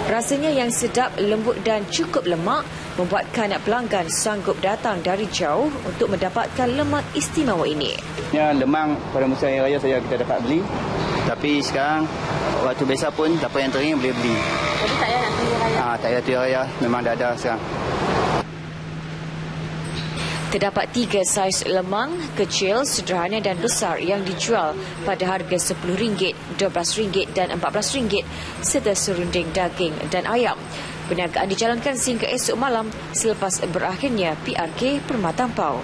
Speaker 3: Rasanya yang sedap, lembut dan cukup lemak membuatkan pelanggan sanggup datang dari jauh untuk mendapatkan lemak istimewa ini.
Speaker 25: Ya, lemang pada musim hari raya saja kita dapat beli. Tapi sekarang waktu biasa pun siapa yang teringin boleh beli.
Speaker 23: Jadi tak payah nak tunggu raya?
Speaker 25: Tak payah tunggu raya, memang dah ada sekarang.
Speaker 3: Terdapat 3 saiz lemang, kecil, sederhana dan besar yang dijual pada harga RM10, RM12 dan RM14 serta serunding daging dan ayam. Perniagaan dijalankan sehingga esok malam selepas berakhirnya PRK Permatang Pauh.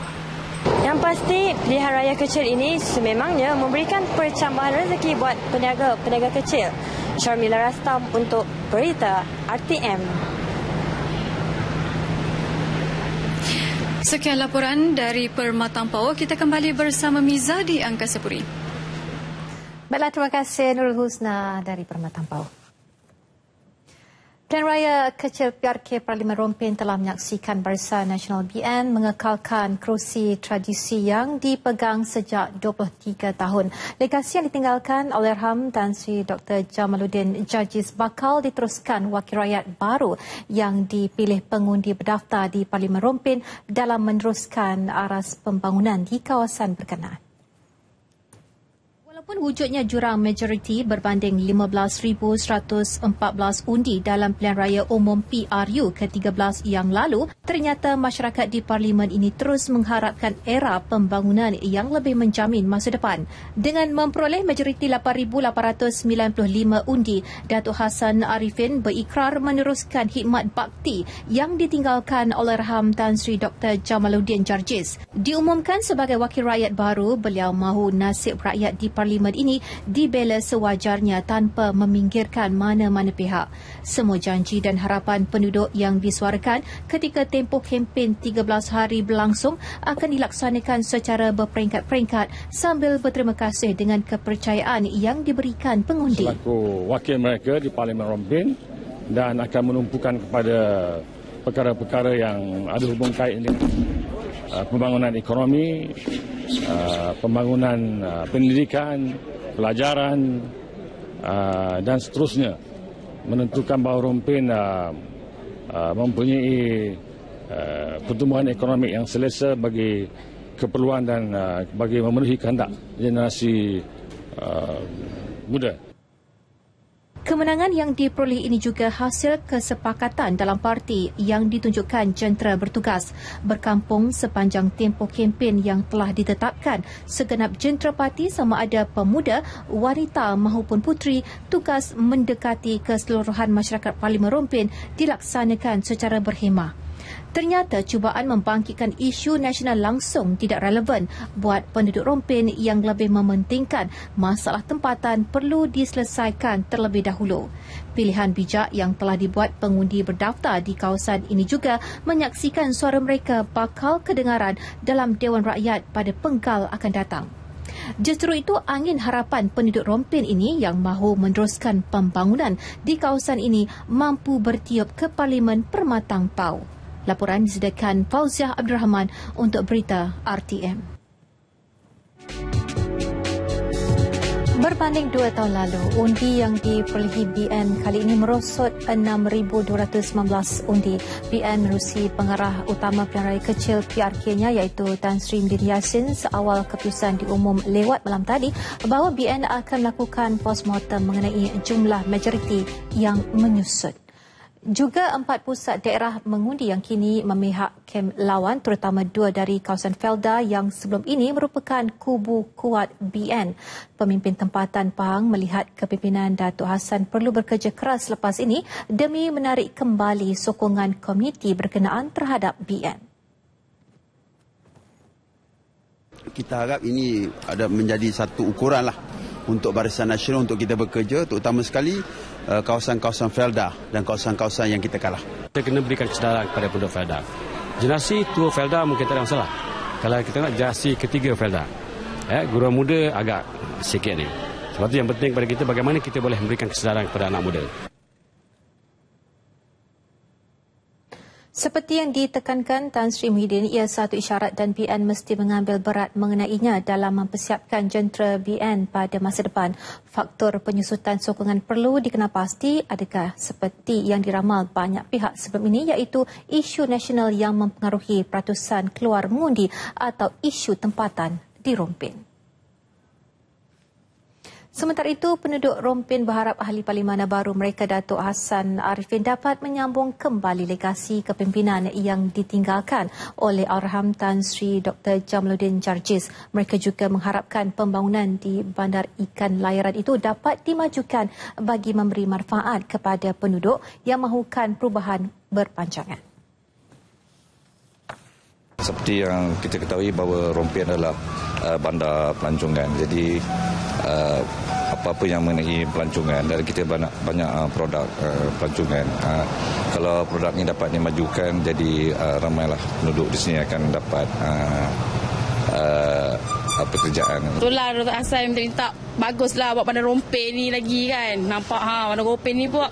Speaker 23: Yang pasti, pilihan raya kecil ini sememangnya memberikan percambahan rezeki buat peniaga kecil. Syarmila Rastam untuk Berita RTM.
Speaker 6: Sekian laporan dari Permatang Pauh. Kita kembali bersama Miza di Angkasa Puri.
Speaker 1: Baiklah, terima kasih Nurul Husna dari Permatang Pauh. Pilihan Raya Kecil PRK Parlimen Rompin telah menyaksikan Barisan Nasional BN mengekalkan kerusi tradisi yang dipegang sejak 23 tahun. Legasi yang ditinggalkan Allahyarham Tan Sri Dr. Jamaluddin Jarjis bakal diteruskan wakil rakyat baru yang dipilih pengundi berdaftar di Parlimen Rompin dalam meneruskan aras pembangunan di kawasan berkenaan. Walaupun wujudnya jurang majoriti berbanding 15,114 undi dalam pilihan raya umum PRU ke-13 yang lalu, ternyata masyarakat di parlimen ini terus mengharapkan era pembangunan yang lebih menjamin masa depan. Dengan memperoleh majoriti 8,895 undi, Datuk Hassan Arifin berikrar meneruskan khidmat bakti yang ditinggalkan Allahyarham Tan Sri Dr. Jamaluddin Jarjis. Diumumkan sebagai wakil rakyat baru, beliau mahu nasib rakyat di parlimen ini dibela sewajarnya tanpa meminggirkan mana-mana pihak. Semua janji dan harapan penduduk yang disuarakan ketika tempoh kempen 13 hari berlangsung akan dilaksanakan secara berperingkat-peringkat sambil berterima kasih dengan kepercayaan yang diberikan pengundi.
Speaker 26: Selaku wakil mereka di Parlimen Rompin dan akan menumpukan kepada perkara-perkara yang ada hubung kait dengan pembangunan ekonomi, pembangunan pendidikan, pelajaran dan seterusnya. Menentukan bahawa Rompin mempunyai pertumbuhan ekonomi yang selesa bagi keperluan dan bagi memenuhi kehendak generasi muda.
Speaker 1: Kemenangan yang diperoleh ini juga hasil kesepakatan dalam parti yang ditunjukkan jentera bertugas. Berkampung sepanjang tempoh kempen yang telah ditetapkan, segenap jentera parti sama ada pemuda, wanita maupun puteri, tugas mendekati keseluruhan masyarakat Parlimen Rompin dilaksanakan secara berhemah. Ternyata cubaan membangkitkan isu nasional langsung tidak relevan buat penduduk Rompin yang lebih mementingkan masalah tempatan perlu diselesaikan terlebih dahulu. Pilihan bijak yang telah dibuat pengundi berdaftar di kawasan ini juga menyaksikan suara mereka bakal kedengaran dalam Dewan Rakyat pada penggal akan datang. Justru itu, angin harapan penduduk Rompin ini yang mahu meneruskan pembangunan di kawasan ini mampu bertiup ke Parlimen Permatang Pau. Laporan disediakan Fauziah Abdul Rahman untuk berita RTM. Berbanding 2 tahun lalu, undi yang diperolehi BN kali ini merosot 6,219 undi. BN menerusi pengarah utama pilihan raya kecil PRK-nya iaitu Tan Sri Muhyiddin Yassin seawal keputusan diumum lewat malam tadi bahawa BN akan melakukan postmortem mengenai jumlah majoriti yang menyusut. Juga 4 pusat daerah mengundi yang kini memihak kem lawan, terutama 2 dari kawasan Felda yang sebelum ini merupakan kubu kuat BN. Pemimpin tempatan Pahang melihat kepimpinan Datuk Hassan perlu bekerja keras selepas ini demi menarik kembali sokongan komuniti berkenaan terhadap BN.
Speaker 5: Kita harap ini ada menjadi satu ukuran lah untuk Barisan Nasional untuk kita bekerja, terutama sekali kawasan-kawasan Felda dan kawasan-kawasan yang kita kalah.
Speaker 17: Kita kena berikan kesedaran kepada penduduk Felda. Generasi tua Felda mungkin tak ada masalah. Kalau kita tengok generasi ketiga Felda, guru muda agak sikit ni. Sebab itu yang penting kepada kita bagaimana kita boleh memberikan kesedaran kepada anak muda.
Speaker 1: Seperti yang ditekankan Tan Sri Muhyiddin, ia satu isyarat dan BN mesti mengambil berat mengenainya dalam mempersiapkan jentera BN pada masa depan. Faktor penyusutan sokongan perlu dikenal pasti, adakah seperti yang diramal banyak pihak sebelum ini iaitu isu nasional yang mempengaruhi peratusan keluar mengundi atau isu tempatan di Rompin. Sementara itu, penduduk Rompin berharap ahli parlimen baru mereka Datuk Hassan Arifin dapat menyambung kembali legasi kepimpinan yang ditinggalkan oleh Almarhum Tan Sri Dr. Jamaluddin Jarjis. Mereka juga mengharapkan pembangunan di bandar ikan layaran itu dapat dimajukan bagi memberi manfaat kepada penduduk yang mahukan perubahan berpanjangan.
Speaker 8: Seperti yang kita ketahui bahawa Rompin adalah bandar pelancongan. Jadi apa-apa yang mengenai pelancongan, dan kita banyak produk pelancongan. Kalau produk ini dapat dimajukan, jadi ramailah penduduk di sini akan dapat pekerjaan.
Speaker 4: Itulah Datuk Hassan minta baguslah buat bandar Rompin ni lagi kan. Nampak bandar Rompin ni buat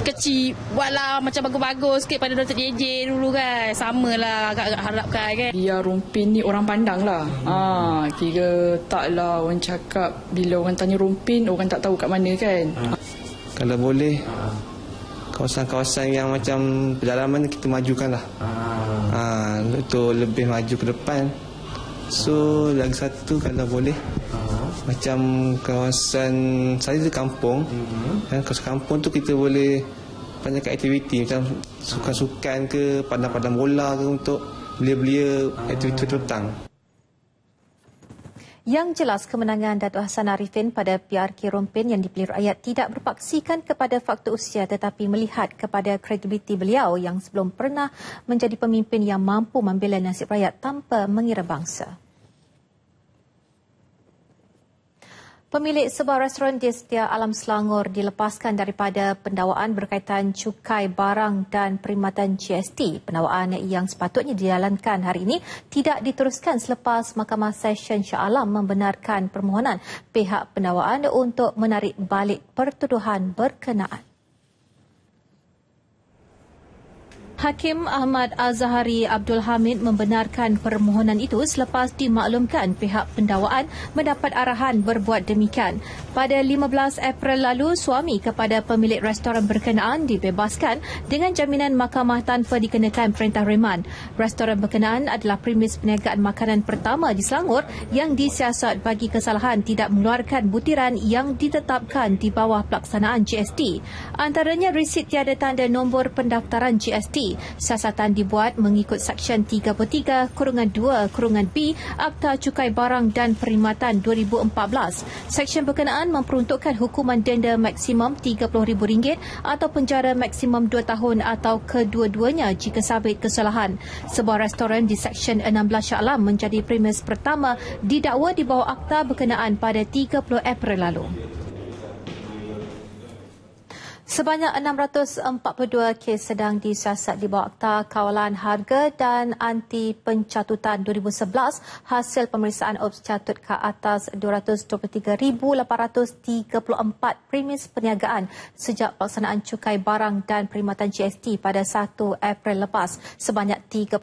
Speaker 4: kecil, buatlah macam bagus-bagus sikit pada Datuk JJ dulu kan. Samalah agak-agak harapkan kan.
Speaker 9: Biar Rompin ni orang pandang lah. Kira taklah orang cakap bila orang tanya Rompin, orang tak tahu kat mana kan.
Speaker 12: Kalau boleh kawasan-kawasan yang macam pedalaman kita majukan lah. Untuk lebih maju ke depan. So lagi satu kalau boleh macam kawasan saya di kampung, dan kawasan kampung tu kita boleh banyakkan aktiviti macam sukan-sukan ke, padang-padang bola ke untuk belia-belia aktiviti petang.
Speaker 1: Yang jelas, kemenangan Datuk Hassan Arifin pada PRK Rompin yang dipilih rakyat tidak berpaksikan kepada faktor usia tetapi melihat kepada kredibiliti beliau yang sebelum pernah menjadi pemimpin yang mampu membela nasib rakyat tanpa mengira bangsa. Pemilik sebuah restoran di Setia Alam Selangor dilepaskan daripada pendakwaan berkaitan cukai barang dan perkhidmatan GST. Pendakwaan yang sepatutnya dijalankan hari ini tidak diteruskan selepas Mahkamah Session Shah Alam membenarkan permohonan pihak pendakwaan untuk menarik balik pertuduhan berkenaan. Hakim Ahmad Azhari Abdul Hamid membenarkan permohonan itu selepas dimaklumkan pihak pendakwaan mendapat arahan berbuat demikian. Pada 15 April lalu, suami kepada pemilik restoran berkenaan dibebaskan dengan jaminan mahkamah tanpa dikenakan perintah reman. Restoran berkenaan adalah premis perniagaan makanan pertama di Selangor yang disiasat bagi kesalahan tidak mengeluarkan butiran yang ditetapkan di bawah pelaksanaan GST. Antaranya resit tiada tanda nombor pendaftaran GST. Siasatan dibuat mengikut Seksyen 33/2/B Akta Cukai Barang dan Perkhidmatan 2014. Seksyen berkenaan memperuntukkan hukuman denda maksimum RM30,000 atau penjara maksimum 2 tahun atau kedua-duanya jika sabit kesalahan. Sebuah restoran di Seksyen 16 Shah Alam menjadi premis pertama didakwa di bawah akta berkenaan pada 30 April lalu. Sebanyak 642 kes sedang disiasat di bawah Akta Kawalan Harga dan Anti Pencatutan 2011 hasil pemeriksaan Ops Catut ke atas 223,834 premis perniagaan sejak pelaksanaan cukai barang dan perkhidmatan GST pada 1 April lepas. Sebanyak 35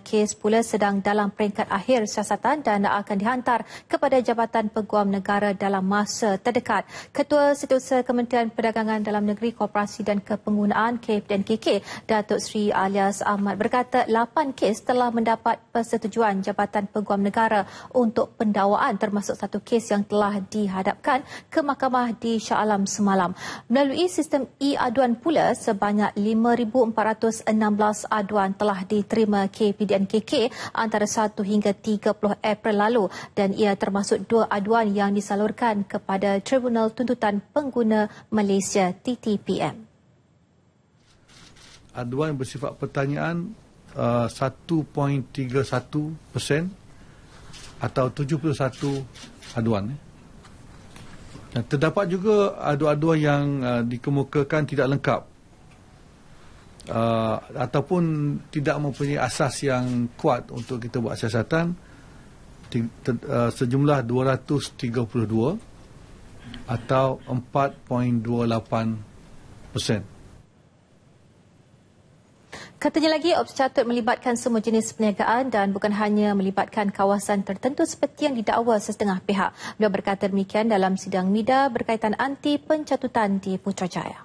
Speaker 1: kes pula sedang dalam peringkat akhir siasatan dan akan dihantar kepada Jabatan Peguam Negara dalam masa terdekat. Ketua Setiausaha Kementerian Perdagangan Dalam Negeri, Koperasi dan Kepenggunaan KPDNKK, Datuk Seri Alias Ahmad berkata 8 kes telah mendapat persetujuan Jabatan Peguam Negara untuk pendakwaan termasuk satu kes yang telah dihadapkan ke mahkamah di Shah Alam semalam. Melalui sistem e-aduan pula, sebanyak 5,416 aduan telah diterima KPDNKK antara 1 hingga 30 April lalu dan ia termasuk 2 aduan yang disalurkan kepada Tribunal Tuntutan Pengguna Malaysia TTPM.
Speaker 2: Aduan bersifat pertanyaan 1.31% atau 71 aduan. Dan terdapat juga aduan-aduan yang dikemukakan tidak lengkap ataupun tidak mempunyai asas yang kuat untuk kita buat siasatan, sejumlah 232 atau 4.28%.
Speaker 1: Katanya lagi, Ops Catut melibatkan semua jenis perniagaan dan bukan hanya melibatkan kawasan tertentu seperti yang didakwa sesetengah pihak. Beliau berkata demikian dalam sidang MIDA berkaitan anti pencatutan di Putrajaya.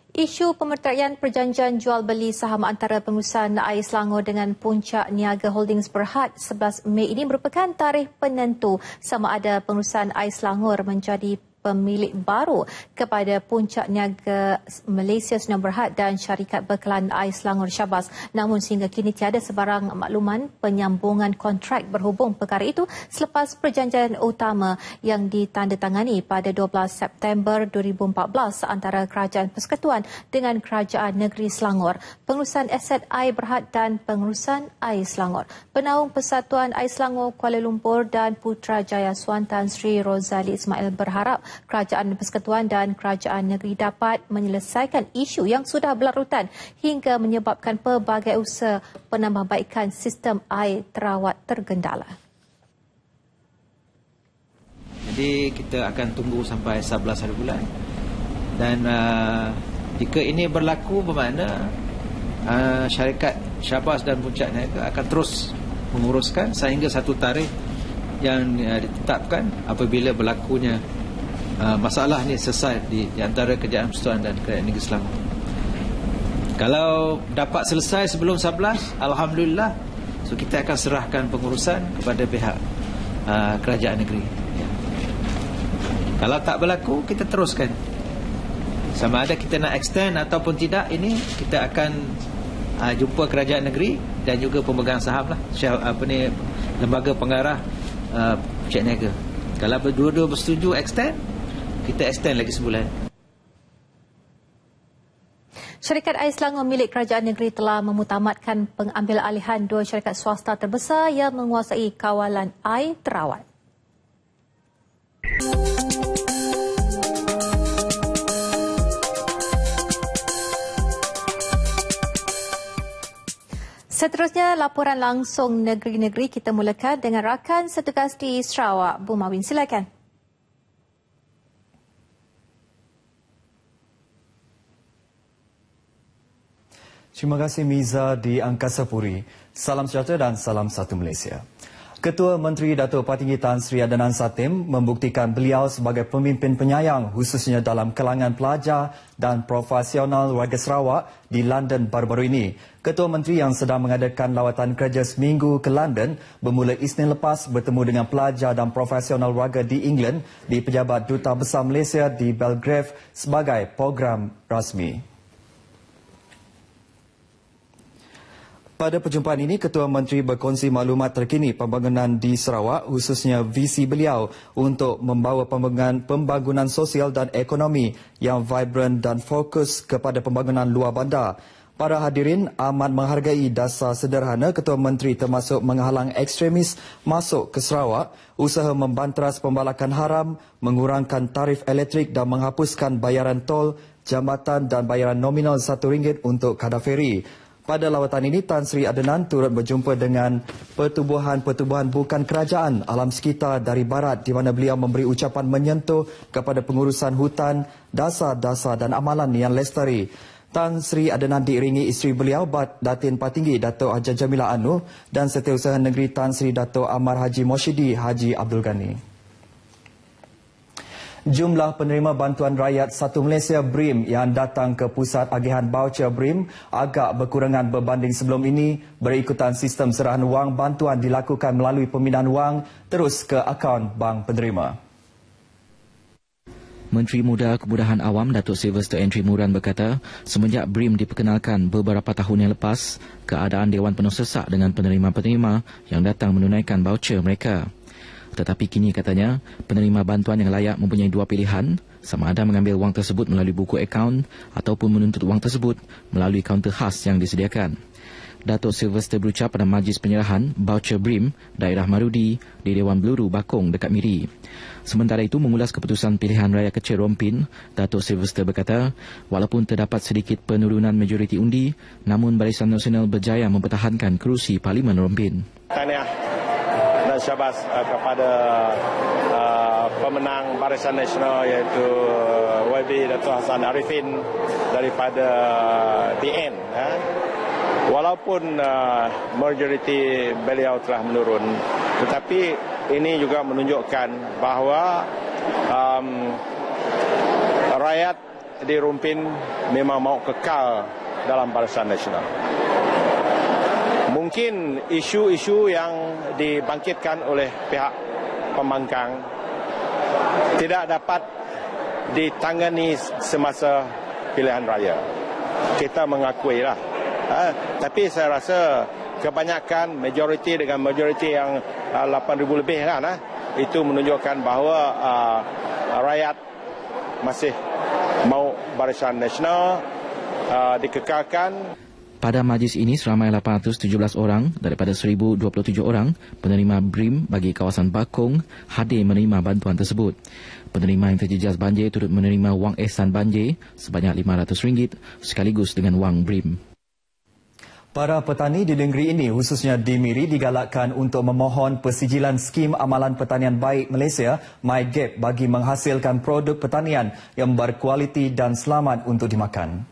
Speaker 1: Isu pemertayaan perjanjian jual beli saham antara pengurusan Air Selangor dengan Puncak Niaga Holdings Berhad 11 Mei ini merupakan tarikh penentu sama ada pengurusan Air Selangor menjadi pemilik baru kepada Puncak Niaga Malaysia Sdn Berhad dan Syarikat Bekalan Air Selangor Syabas. Namun sehingga kini tiada sebarang makluman penyambungan kontrak berhubung perkara itu selepas perjanjian utama yang ditandatangani pada 12 September 2014 antara Kerajaan Persekutuan dengan Kerajaan Negeri Selangor, Pengurusan Aset Air Berhad dan Pengurusan Air Selangor. Penaung Persatuan Air Selangor Kuala Lumpur dan Putrajaya Swan Tan Sri Rozali Ismail berharap Kerajaan Persekutuan dan Kerajaan Negeri dapat menyelesaikan isu yang sudah berlarutan hingga menyebabkan pelbagai usaha penambahbaikan sistem air terawat tergendala.
Speaker 14: Jadi kita akan tunggu sampai 11 hari bulan dan jika ini berlaku bermakna syarikat Syabas dan Puncak Niaga akan terus menguruskan sehingga satu tarikh yang ditetapkan apabila berlakunya masalah ni selesai di antara Kerajaan Persekutuan dan Kerajaan Negeri Selangor. Kalau dapat selesai sebelum 11, alhamdulillah, so kita akan serahkan pengurusan kepada pihak Kerajaan Negeri. Ya. Kalau tak berlaku, kita teruskan. Sama ada kita nak extend ataupun tidak, ini kita akan jumpa Kerajaan Negeri dan juga pemegang saham lah, lembaga pengarah Puncak Niaga. Kalau berdua-dua bersetuju extend, kita extend lagi sebulan.
Speaker 1: Syarikat Air Selangor milik Kerajaan Negeri telah memutamatkan pengambil alihan 2 syarikat swasta terbesar yang menguasai kawalan air terawat. Seterusnya, laporan langsung negeri-negeri kita mulakan dengan rakan setugas di Sarawak. Bu Mawin, silakan.
Speaker 15: Terima kasih Miza di Angkasa Puri. Salam sejahtera dan salam satu Malaysia. Ketua Menteri Datuk Patinggi Tan Sri Adnan Satem membuktikan beliau sebagai pemimpin penyayang khususnya dalam kalangan pelajar dan profesional warga Sarawak di London baru-baru ini. Ketua Menteri yang sedang mengadakan lawatan kerja seminggu ke London bermula Isnin lepas bertemu dengan pelajar dan profesional warga di England di Pejabat Duta Besar Malaysia di Belgrave sebagai program rasmi. Pada perjumpaan ini, Ketua Menteri berkongsi maklumat terkini pembangunan di Sarawak, khususnya visi beliau untuk membawa pembangunan sosial dan ekonomi yang vibrant dan fokus kepada pembangunan luar bandar. Para hadirin amat menghargai dasar sederhana Ketua Menteri termasuk menghalang ekstremis masuk ke Sarawak, usaha membanteras pembalakan haram, mengurangkan tarif elektrik dan menghapuskan bayaran tol, jambatan dan bayaran nominal RM1 untuk kadar feri. Pada lawatan ini, Tan Sri Adnan turut berjumpa dengan pertubuhan-pertubuhan bukan kerajaan alam sekitar dari barat di mana beliau memberi ucapan menyentuh kepada pengurusan hutan, dasar-dasar dan amalan yang lestari. Tan Sri Adnan diiringi isteri beliau, Datin Patinggi Datuk Haji Jamilah Anu dan Setiausaha Negeri Tan Sri Datuk Amar Haji Moshidi Haji Abdul Ghani. Jumlah penerima bantuan rakyat Satu Malaysia BRIM yang datang ke pusat agihan baucer BRIM agak berkurangan berbanding sebelum ini berikutan sistem serahan wang bantuan dilakukan melalui pemindahan wang terus ke akaun bank penerima.
Speaker 16: Menteri Muda Kemudahan Awam Datuk Sylvester Entry Muran berkata, semenjak BRIM diperkenalkan beberapa tahun yang lepas, keadaan Dewan penuh sesak dengan penerima-penerima yang datang menunaikan baucer mereka. Tetapi kini katanya, penerima bantuan yang layak mempunyai dua pilihan, sama ada mengambil wang tersebut melalui buku akaun ataupun menuntut wang tersebut melalui kaunter khas yang disediakan. Datuk Sylvester berucap pada majlis penyerahan baucer BRIM daerah Marudi di Dewan Beluru Bakong dekat Miri. Sementara itu, mengulas keputusan pilihan raya kecil Rompin, Datuk Sylvester berkata, walaupun terdapat sedikit penurunan majoriti undi, namun Barisan Nasional berjaya mempertahankan kerusi Parlimen Rompin.
Speaker 22: Tahniah dan syabas kepada pemenang Barisan Nasional iaitu YB Datuk Hassan Arifin daripada DN. Walaupun majoriti beliau telah menurun, tetapi ini juga menunjukkan bahawa rakyat di Rompin memang mau kekal dalam Barisan Nasional. Mungkin isu-isu yang dibangkitkan oleh pihak pembangkang tidak dapat ditangani semasa pilihan raya. Kita mengakuilah. Tapi saya rasa kebanyakan majoriti dengan majoriti yang 8,000 lebih kan, itu menunjukkan bahawa rakyat masih mau Barisan Nasional dikekalkan.
Speaker 16: Pada majlis ini, seramai 817 orang daripada 1,027 orang penerima BRIM bagi kawasan Bakong hadir menerima bantuan tersebut. Penerima yang terjejas banjir turut menerima wang ihsan banjir sebanyak RM500 sekaligus dengan wang BRIM.
Speaker 15: Para petani di negeri ini, khususnya di Miri, digalakkan untuk memohon persijilan skim amalan pertanian baik Malaysia, MyGap, bagi menghasilkan produk pertanian yang berkualiti dan selamat untuk dimakan.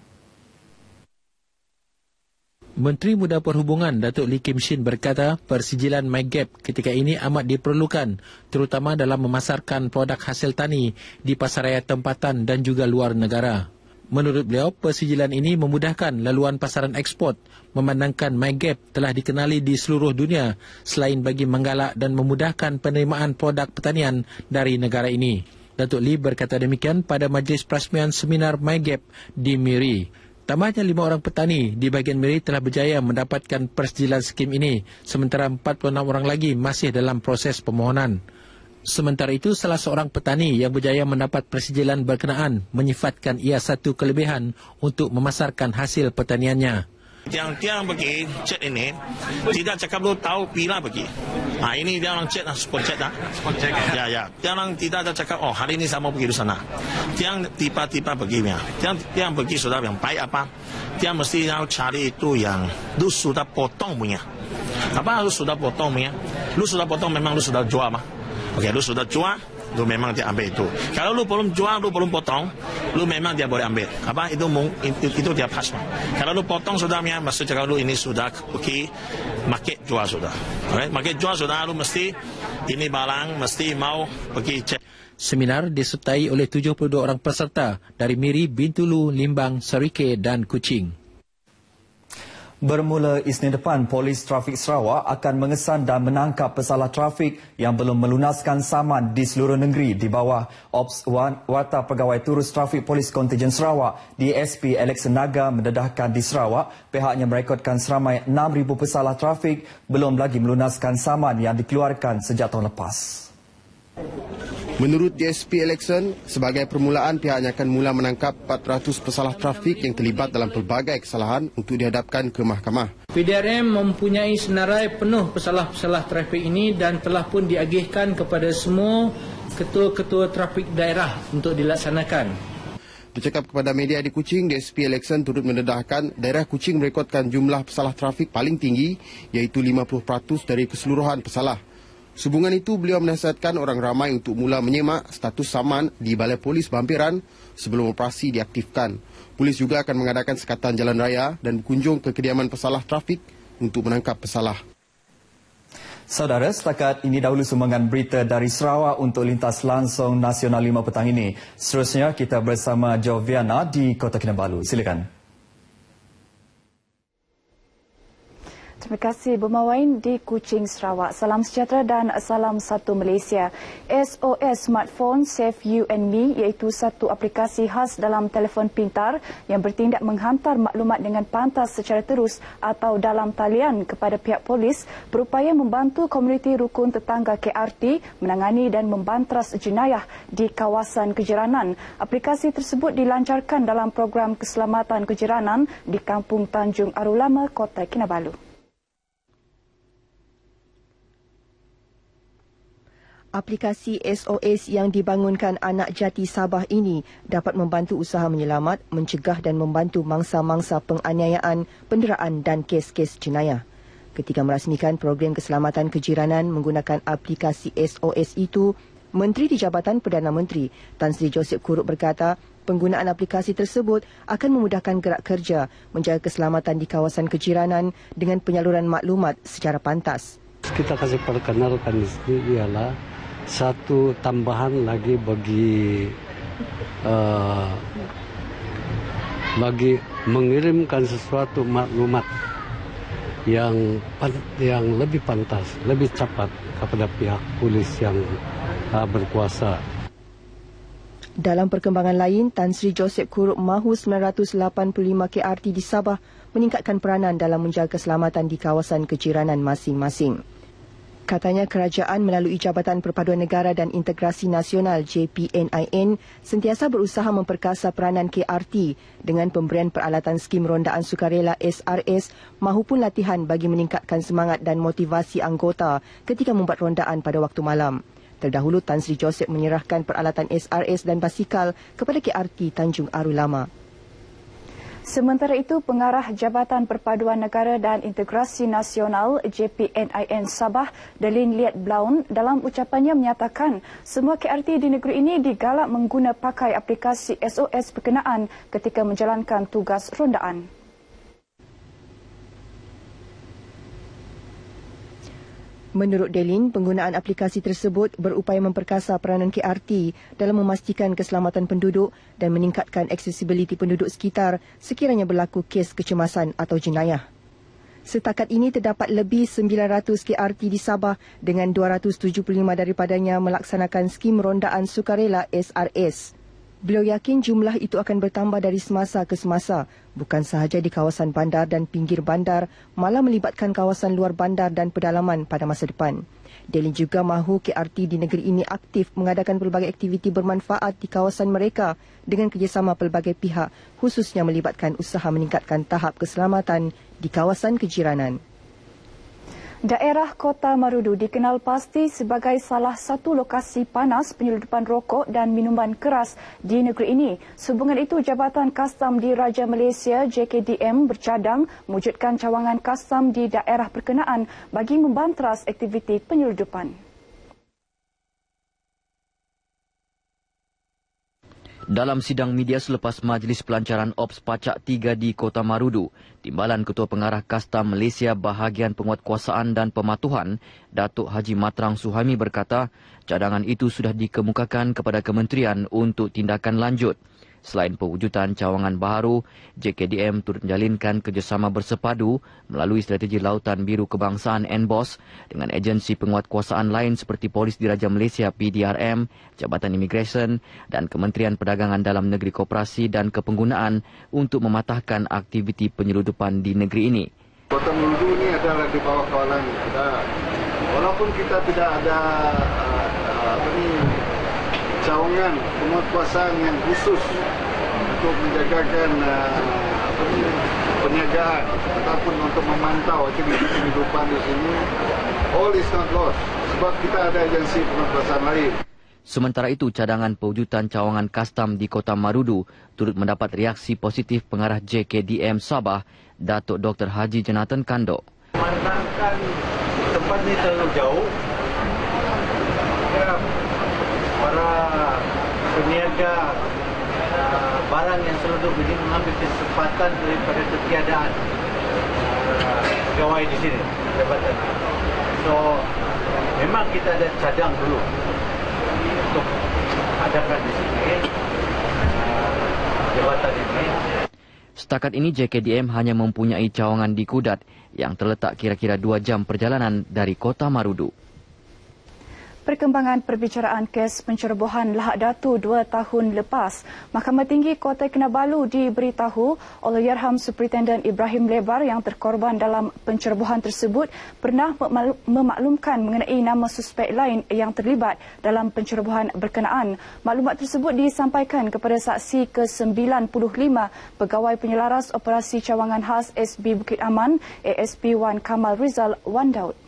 Speaker 18: Menteri Muda Perhubungan Datuk Lee Kim Shin berkata persijilan MyGap ketika ini amat diperlukan, terutama dalam memasarkan produk hasil tani di pasaraya tempatan dan juga luar negara. Menurut beliau, persijilan ini memudahkan laluan pasaran ekspor, memandangkan MyGap telah dikenali di seluruh dunia selain bagi menggalak dan memudahkan penerimaan produk pertanian dari negara ini. Datuk Lee berkata demikian pada majlis perasmian seminar MyGap di Miri. Tambahnya 5 orang petani di bahagian Miri telah berjaya mendapatkan persijilan skim ini, sementara 46 orang lagi masih dalam proses permohonan. Sementara itu, salah seorang petani yang berjaya mendapat persijilan berkenaan menyifatkan ia satu kelebihan untuk memasarkan hasil pertaniannya.
Speaker 19: Tiang-tiang pergi cek ini tidak cakap lu tahu pila pergi. Ini dia orang cek lah, spot cek dah. Spot cek ya. Dia orang tidak cakap hari ini saya mau pergi di sana. Tiang tiba-tiba pergi ya. Tiang pergi sudah yang baik apa? Tiang mesti harus cari itu yang lu sudah potong punya. Apa lu sudah potong punya? Lu sudah potong memang lu sudah jual mah. Okey, lu sudah jual, lu memang dia ambil itu. Kalau lu belum jual, lu belum potong, lu memang dia boleh ambil. Itu dia pas. Kalau lu potong sudah, maksud cakap lu ini sudah pergi market jual sudah. Alright? Market jual sudah, lu mesti ini barang mesti mau pergi cek.
Speaker 18: Seminar disertai oleh 72 orang peserta dari Miri, Bintulu, Limbang, Serike dan Kuching.
Speaker 15: Bermula Isnin depan, Polis Trafik Sarawak akan mengesan dan menangkap pesalah trafik yang belum melunaskan saman di seluruh negeri di bawah Ops Wata Pegawai Turus Trafik Polis Kontijen Sarawak DSP Alex Naga mendedahkan di Sarawak pihaknya merekodkan seramai 6,000 pesalah trafik belum lagi melunaskan saman yang dikeluarkan sejak tahun lepas.
Speaker 7: Menurut DSP Election, sebagai permulaan pihaknya akan mula menangkap 400 pesalah trafik yang terlibat dalam pelbagai kesalahan untuk dihadapkan ke mahkamah.
Speaker 10: PDRM mempunyai senarai penuh pesalah-pesalah trafik ini dan telah pun diagihkan kepada semua ketua-ketua trafik daerah untuk dilaksanakan.
Speaker 7: Bercakap kepada media di Kuching, DSP Election turut mendedahkan daerah Kuching merekodkan jumlah pesalah trafik paling tinggi iaitu 50% dari keseluruhan pesalah. Sehubungan itu, beliau menasihatkan orang ramai untuk mula menyemak status saman di Balai Polis Bampiran sebelum operasi diaktifkan. Polis juga akan mengadakan sekatan jalan raya dan berkunjung ke kediaman pesalah trafik untuk menangkap pesalah.
Speaker 15: Saudara, setakat ini dahulu sumbangan berita dari Sarawak untuk lintas langsung Nasional 5 petang ini. Seterusnya, kita bersama Joviana di Kota Kinabalu. Silakan.
Speaker 11: Terima kasih Bermawain di Kuching, Sarawak. Salam sejahtera dan salam satu Malaysia. SOS Smartphone Save You and Me iaitu satu aplikasi khas dalam telefon pintar yang bertindak menghantar maklumat dengan pantas secara terus atau dalam talian kepada pihak polis berupaya membantu komuniti rukun tetangga KRT menangani dan membantras jenayah di kawasan kejiranan. Aplikasi tersebut dilancarkan dalam program keselamatan kejiranan di Kampung Tanjung Arulama, Kota Kinabalu.
Speaker 13: Aplikasi SOS yang dibangunkan anak jati Sabah ini dapat membantu usaha menyelamat, mencegah dan membantu mangsa-mangsa penganiayaan, penderaan dan kes-kes jenayah. Ketika merasmikan program keselamatan kejiranan menggunakan aplikasi SOS itu, Menteri di Jabatan Perdana Menteri Tan Sri Joseph Kurut berkata, penggunaan aplikasi tersebut akan memudahkan gerak kerja menjaga keselamatan di kawasan kejiranan dengan penyaluran maklumat secara pantas.
Speaker 20: Kita kasih perkenalkan di sini ialah satu tambahan lagi bagi mengirimkan sesuatu maklumat yang lebih pantas, lebih cepat kepada pihak polis yang berkuasa.
Speaker 13: Dalam perkembangan lain, Tan Sri Joseph Kurut mahu 985 KRT di Sabah meningkatkan peranan dalam menjaga keselamatan di kawasan kejiranan masing-masing. Katanya kerajaan melalui Jabatan Perpaduan Negara dan Integrasi Nasional JPNIN sentiasa berusaha memperkasa peranan KRT dengan pemberian peralatan skim rondaan sukarela SRS mahupun latihan bagi meningkatkan semangat dan motivasi anggota ketika membuat rondaan pada waktu malam. Terdahulu Tan Sri Joseph menyerahkan peralatan SRS dan basikal kepada KRT Tanjung Arulama.
Speaker 6: Sementara itu, Pengarah Jabatan Perpaduan Negara dan Integrasi Nasional JPNIN Sabah, Delin Liat Blaun, dalam ucapannya menyatakan semua KRT di negeri ini digalak mengguna pakai aplikasi SOS berkenaan ketika menjalankan tugas rondaan.
Speaker 13: Menurut Delin, penggunaan aplikasi tersebut berupaya memperkasa peranan KRT dalam memastikan keselamatan penduduk dan meningkatkan aksesibiliti penduduk sekitar sekiranya berlaku kes kecemasan atau jenayah. Setakat ini terdapat lebih 900 KRT di Sabah dengan 275 daripadanya melaksanakan skim rondaan sukarela SRS. Beliau yakin jumlah itu akan bertambah dari semasa ke semasa, bukan sahaja di kawasan bandar dan pinggir bandar, malah melibatkan kawasan luar bandar dan pedalaman pada masa depan. Delin juga mahu KRT di negeri ini aktif mengadakan pelbagai aktiviti bermanfaat di kawasan mereka dengan kerjasama pelbagai pihak, khususnya melibatkan usaha meningkatkan tahap keselamatan di kawasan kejiranan.
Speaker 6: Daerah Kota Marudu dikenal pasti sebagai salah satu lokasi panas penyeludupan rokok dan minuman keras di negeri ini. Sehubungan itu, Jabatan Kastam di Raja Malaysia JKDM bercadang mewujudkan cawangan kastam di daerah berkenaan bagi membantras aktiviti penyeludupan.
Speaker 3: Dalam sidang media selepas Majlis Pelancaran Ops Pacak 3 di Kota Marudu, Timbalan Ketua Pengarah Kastam Malaysia Bahagian Penguatkuasaan dan Pematuhan, Datuk Haji Matrang Suhaimi berkata, cadangan itu sudah dikemukakan kepada kementerian untuk tindakan lanjut. Selain pewujudan cawangan baharu, JKDM turut menjalinkan kerjasama bersepadu melalui Strategi Lautan Biru Kebangsaan NBOS dengan agensi penguatkuasaan lain seperti Polis Diraja Malaysia PDRM, Jabatan Imigresen dan Kementerian Perdagangan Dalam Negeri Koperasi dan Kepenggunaan untuk mematahkan aktiviti penyeludupan di negeri ini.
Speaker 21: Kota Marudu ini adalah di bawah kawalan kita. Walaupun kita tidak ada cawangan penguatkuasaan yang khusus untuk menjagakan perniagaan ataupun untuk memantau aktiviti kehidupan di sini, all is not lost sebab kita ada agensi penguatkuasaan lain.
Speaker 3: Sementara itu, cadangan pewujudan cawangan kastam di Kota Marudu turut mendapat reaksi positif pengarah JKDM Sabah, Datuk Dr. Haji Jonathan Kando.
Speaker 23: Memandangkan tempat ini terlalu jauh, para peniaga barang yang seluduk ini mengambil kesempatan daripada ketiadaan pegawai di sini, jabatan. So, memang kita ada cadang dulu untuk adakan di sini jabatan ini.
Speaker 3: Setakat ini JKDM hanya mempunyai cawangan di Kudat yang terletak kira-kira 2 jam perjalanan dari Kota Marudu.
Speaker 11: Perkembangan perbicaraan kes pencerobohan Lahad Datu 2 tahun lepas, Mahkamah Tinggi Kota Kinabalu diberitahu Allahyarham Superintendent Ibrahim Lebar yang terkorban dalam pencerobohan tersebut pernah memaklumkan mengenai nama suspek lain yang terlibat dalam pencerobohan berkenaan. Maklumat tersebut disampaikan kepada saksi ke-95 Pegawai Penyelaras Operasi Cawangan Khas SB Bukit Aman, ASP Wan Kamal Rizal Wan Daud.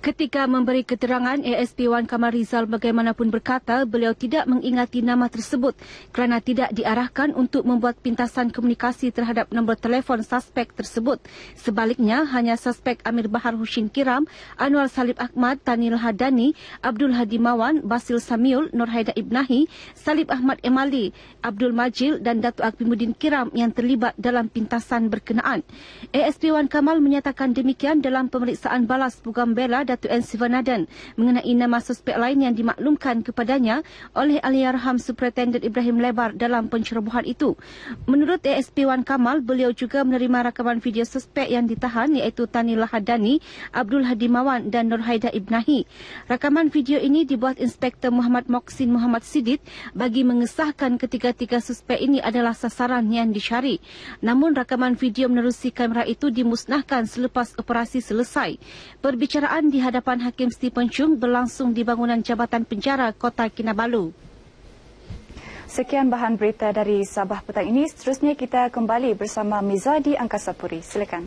Speaker 24: Ketika memberi keterangan, ASP Wan Kamal Rizal bagaimanapun berkata beliau tidak mengingati nama tersebut kerana tidak diarahkan untuk membuat pintasan komunikasi terhadap nombor telefon suspek tersebut. Sebaliknya, hanya suspek Amir Bahar Hushin Kiram, Anwar Salib Ahmad, Tanil Hadani, Abdul Hadi Mawan, Basil Samiul, Nur Haidar Ibnahi, Salib Ahmad Emali, Abdul Majil dan Datuk Akbimuddin Kiram yang terlibat dalam pintasan berkenaan. ASP Wan Kamal menyatakan demikian dalam pemeriksaan balas Pugam Bela Datuk N. Sivanadan mengenai nama suspek lain yang dimaklumkan kepadanya oleh Allahyarham Superintendent Ibrahim Lebar dalam pencerobohan itu. Menurut ASP Wan Kamal, beliau juga menerima rakaman video suspek yang ditahan iaitu Tanil Hadani, Abdul Hadi Mawan dan Nur Haidar Ibnahi. Rakaman video ini dibuat Inspektor Muhammad Moksin Muhammad Sidit bagi mengesahkan ketiga-tiga suspek ini adalah sasaran yang dicari. Namun rakaman video menerusi kamera itu dimusnahkan selepas operasi selesai. Perbicaraan di hadapan Hakim Stephen Chung berlangsung di bangunan Jabatan Penjara Kota Kinabalu.
Speaker 11: Sekian bahan berita dari Sabah petang ini. Seterusnya kita kembali bersama Mizadi Angkasapuri. Silakan.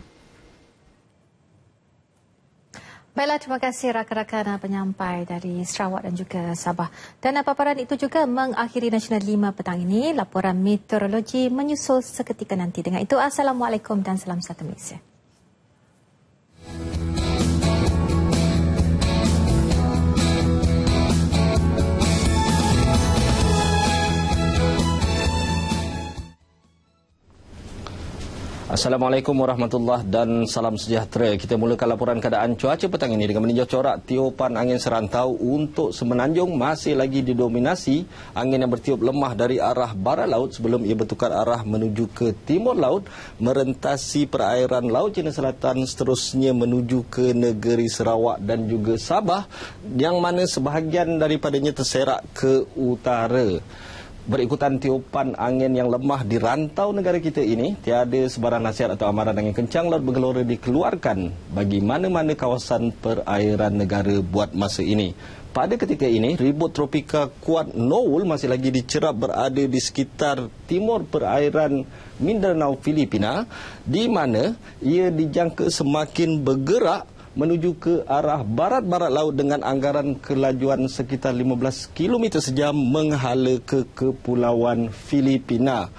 Speaker 1: Baiklah, terima kasih rakan-rakan penyampai dari Sarawak dan juga Sabah. Dan paparan itu juga mengakhiri Nasional 5 petang ini. Laporan meteorologi menyusul seketika nanti. Dengan itu, Assalamualaikum dan salam satu Malaysia.
Speaker 25: Assalamualaikum warahmatullahi dan salam sejahtera. Kita mulakan laporan keadaan cuaca petang ini dengan meninjau corak tiupan angin serantau untuk Semenanjung masih lagi didominasi angin yang bertiup lemah dari arah barat laut sebelum ia bertukar arah menuju ke timur laut, merentasi perairan Laut Cina Selatan seterusnya menuju ke negeri Sarawak dan juga Sabah yang mana sebahagian daripadanya terserak ke utara. Berikutan tiupan angin yang lemah di rantau negara kita ini, tiada sebarang nasihat atau amaran angin kencang laut bergelora dikeluarkan bagi mana-mana kawasan perairan negara buat masa ini. Pada ketika ini, ribut tropika kuat Noul masih lagi dicerap berada di sekitar timur perairan Mindanao, Filipina, di mana ia dijangka semakin bergerak menuju ke arah barat-barat laut dengan anggaran kelajuan sekitar 15 km sejam menghala ke Kepulauan Filipina.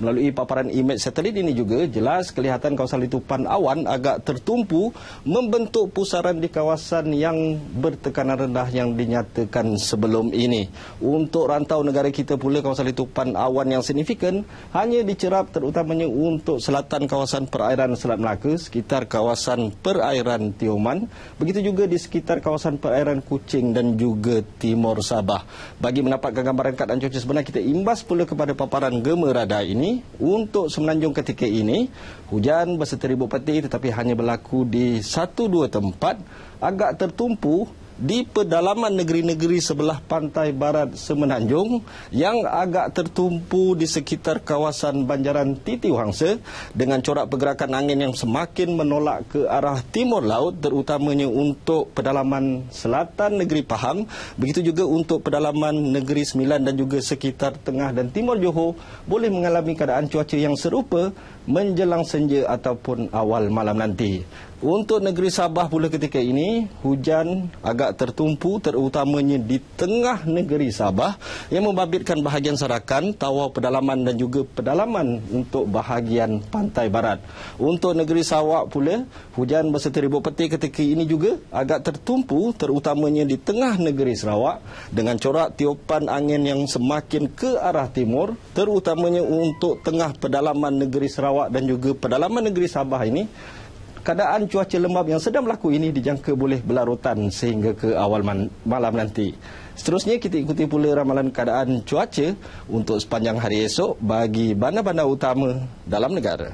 Speaker 25: Melalui paparan imej satelit ini juga jelas kelihatan kawasan letupan awan agak tertumpu membentuk pusaran di kawasan yang bertekanan rendah yang dinyatakan sebelum ini. Untuk rantau negara kita pula, kawasan letupan awan yang signifikan hanya dicerap terutamanya untuk selatan kawasan perairan Selat Melaka, sekitar kawasan perairan Tioman, begitu juga di sekitar kawasan perairan Kuching dan juga Timur Sabah. Bagi mendapatkan gambaran keadaan cuaca sebenar, kita imbas pula kepada paparan gema radar ini. Untuk Semenanjung ketika ini, hujan berserta ribut peti tetapi hanya berlaku di 1-2 tempat, agak tertumpu di pedalaman negeri-negeri sebelah pantai barat Semenanjung yang agak tertumpu di sekitar kawasan Banjaran Titiw Hangsa dengan corak pergerakan angin yang semakin menolak ke arah timur laut, terutamanya untuk pedalaman selatan negeri Pahang, begitu juga untuk pedalaman negeri Sembilan dan juga sekitar tengah dan timur Johor boleh mengalami keadaan cuaca yang serupa menjelang senja ataupun awal malam nanti. Untuk negeri Sabah pula ketika ini, hujan agak tertumpu terutamanya di tengah negeri Sabah yang membabitkan bahagian Sarakan, Tawau pedalaman dan juga pedalaman untuk bahagian pantai barat. Untuk negeri Sarawak pula, hujan berserta ribut peti ketika ini juga agak tertumpu terutamanya di tengah negeri Sarawak dengan corak tiupan angin yang semakin ke arah timur, terutamanya untuk tengah pedalaman negeri Sarawak dan juga pedalaman negeri Sabah ini. Keadaan cuaca lembap yang sedang berlaku ini dijangka boleh berlarutan sehingga ke awal malam nanti. Seterusnya kita ikuti pula ramalan keadaan cuaca untuk sepanjang hari esok bagi bandar-bandar utama dalam negara.